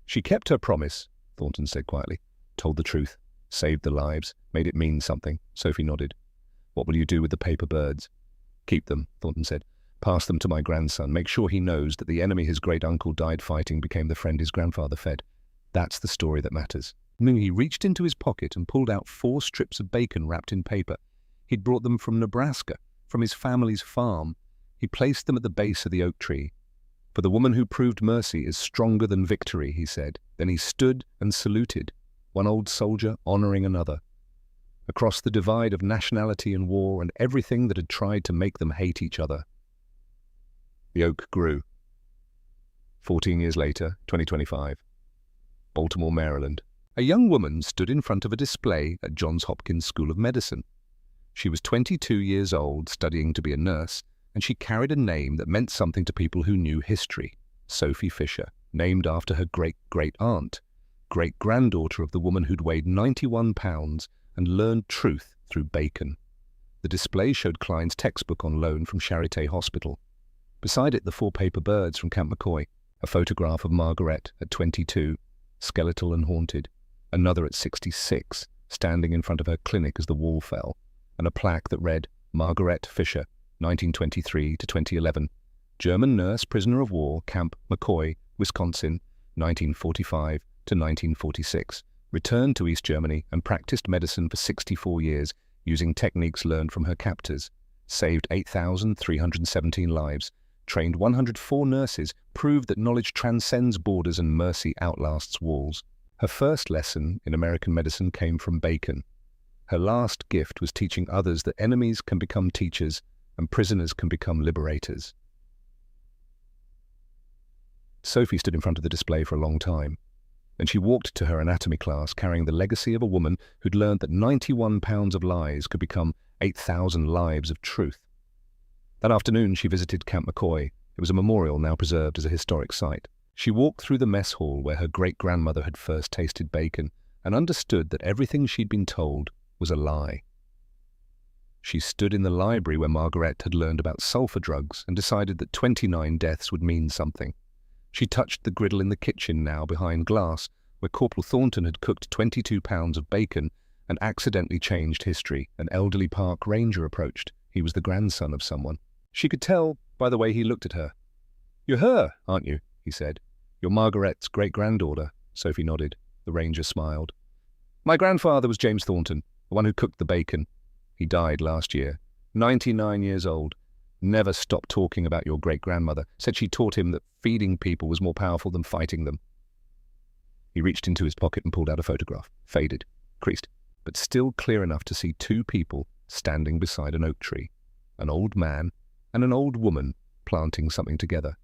She kept her promise, Thornton said quietly. Told the truth, saved the lives, made it mean something. Sophie nodded. What will you do with the paper birds? Keep them, Thornton said. Pass them to my grandson. Make sure he knows that the enemy his great-uncle died fighting became the friend his grandfather fed. That's the story that matters. Then he reached into his pocket and pulled out 4 strips of bacon wrapped in paper. He'd brought them from Nebraska, from his family's farm. He placed them at the base of the oak tree. For the woman who proved mercy is stronger than victory, he said. Then he stood and saluted, one old soldier honoring another. Across the divide of nationality and war and everything that had tried to make them hate each other. The oak grew. 14 years later, 2025. Baltimore, Maryland. A young woman stood in front of a display at Johns Hopkins School of Medicine. She was 22 years old, studying to be a nurse, and she carried a name that meant something to people who knew history. Sophie Fisher, named after her great-great-aunt, great-granddaughter of the woman who'd weighed 91 pounds and learned truth through bacon. The display showed Klein's textbook on loan from Charité Hospital. Beside it, the 4 paper birds from Camp McCoy, a photograph of Margaret at 22, skeletal and haunted, another at 66, standing in front of her clinic as the wall fell, and a plaque that read, Margaret Fisher, 1923 to 2011, German nurse, prisoner of war, Camp McCoy, Wisconsin, 1945 to 1946, returned to East Germany and practiced medicine for 64 years using techniques learned from her captors, saved 8,317 lives, trained 104 nurses, proved that knowledge transcends borders and mercy outlasts walls. Her first lesson in American medicine came from bacon. Her last gift was teaching others that enemies can become teachers and prisoners can become liberators. Sophie stood in front of the display for a long time. Then she walked to her anatomy class carrying the legacy of a woman who'd learned that 91 pounds of lies could become 8,000 lives of truth. That afternoon she visited Camp McCoy. It was a memorial now preserved as a historic site. She walked through the mess hall where her great-grandmother had first tasted bacon and understood that everything she'd been told was a lie. She stood in the library where Margaret had learned about sulfur drugs and decided that 29 deaths would mean something. She touched the griddle in the kitchen now behind glass, where Corporal Thornton had cooked 22 pounds of bacon and accidentally changed history. An elderly park ranger approached. He was the grandson of someone. She could tell by the way he looked at her. "You're her, aren't you?" he said. "You're Margaret's great-granddaughter." Sophie nodded. The ranger smiled. "My grandfather was James Thornton, the one who cooked the bacon. He died last year, 99 years old. Never stopped talking about your great-grandmother. Said she taught him that feeding people was more powerful than fighting them." He reached into his pocket and pulled out a photograph. Faded, creased, but still clear enough to see two people standing beside an oak tree. An old man and an old woman planting something together.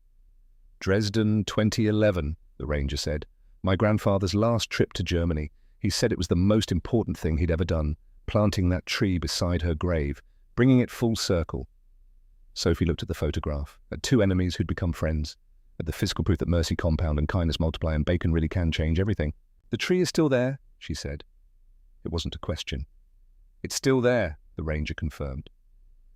"Dresden, 2011, the ranger said. "My grandfather's last trip to Germany. He said it was the most important thing he'd ever done, planting that tree beside her grave, bringing it full circle." Sophie looked at the photograph, at two enemies who'd become friends, at the physical proof that mercy compound and kindness multiply and bacon really can change everything. "The tree is still there," she said. It wasn't a question. "It's still there," the ranger confirmed.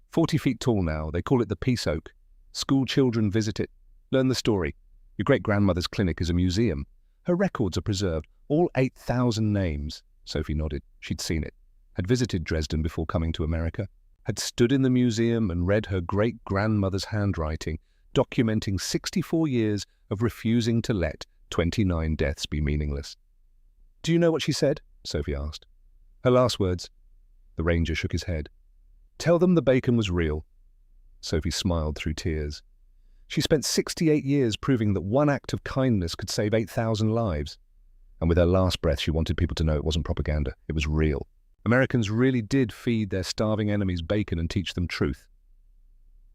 40 feet tall now, they call it the Peace Oak. School children visit it, learn the story. Your great-grandmother's clinic is a museum. Her records are preserved, all 8,000 names. Sophie nodded. She'd seen it, had visited Dresden before coming to America, had stood in the museum and read her great-grandmother's handwriting, documenting 64 years of refusing to let 29 deaths be meaningless. "Do you know what she said?" Sophie asked. "Her last words." The ranger shook his head. "Tell them the bacon was real." Sophie smiled through tears. She spent 68 years proving that one act of kindness could save 8,000 lives. And with her last breath, she wanted people to know it wasn't propaganda, it was real. Americans really did feed their starving enemies bacon and teach them truth.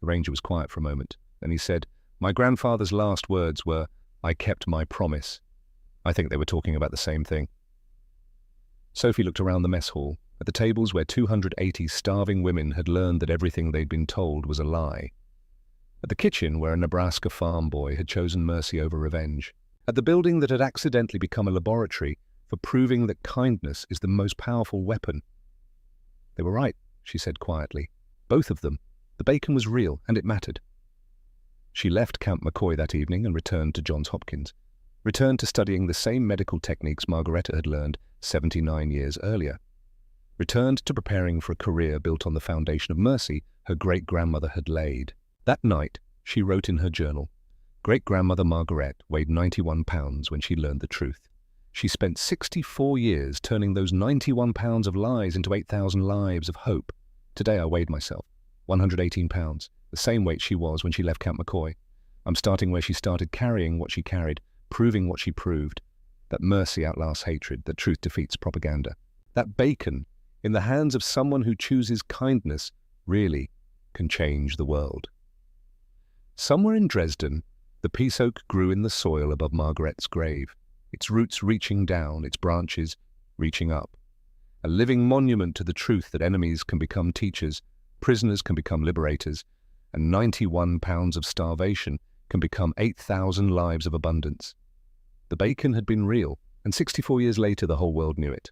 The ranger was quiet for a moment. Then he said, "My grandfather's last words were, 'I kept my promise.'" I think they were talking about the same thing. Sophie looked around the mess hall, at the tables where 280 starving women had learned that everything they'd been told was a lie. At the kitchen where a Nebraska farm boy had chosen mercy over revenge. At the building that had accidentally become a laboratory for proving that kindness is the most powerful weapon. "They were right," she said quietly. "Both of them. The bacon was real, and it mattered." She left Camp McCoy that evening and returned to Johns Hopkins, returned to studying the same medical techniques Margareta had learned 79 years earlier, returned to preparing for a career built on the foundation of mercy her great-grandmother had laid. That night, she wrote in her journal, "Great-grandmother Margaret weighed 91 pounds when she learned the truth. She spent 64 years turning those 91 pounds of lies into 8,000 lives of hope. Today I weighed myself, 118 pounds, the same weight she was when she left Camp McCoy. I'm starting where she started, carrying what she carried, proving what she proved, that mercy outlasts hatred, that truth defeats propaganda. That bacon, in the hands of someone who chooses kindness, really can change the world." Somewhere in Dresden, the peace oak grew in the soil above Margaret's grave, its roots reaching down, its branches reaching up. A living monument to the truth that enemies can become teachers, prisoners can become liberators, and 91 pounds of starvation can become 8,000 lives of abundance. The bacon had been real, and 64 years later the whole world knew it.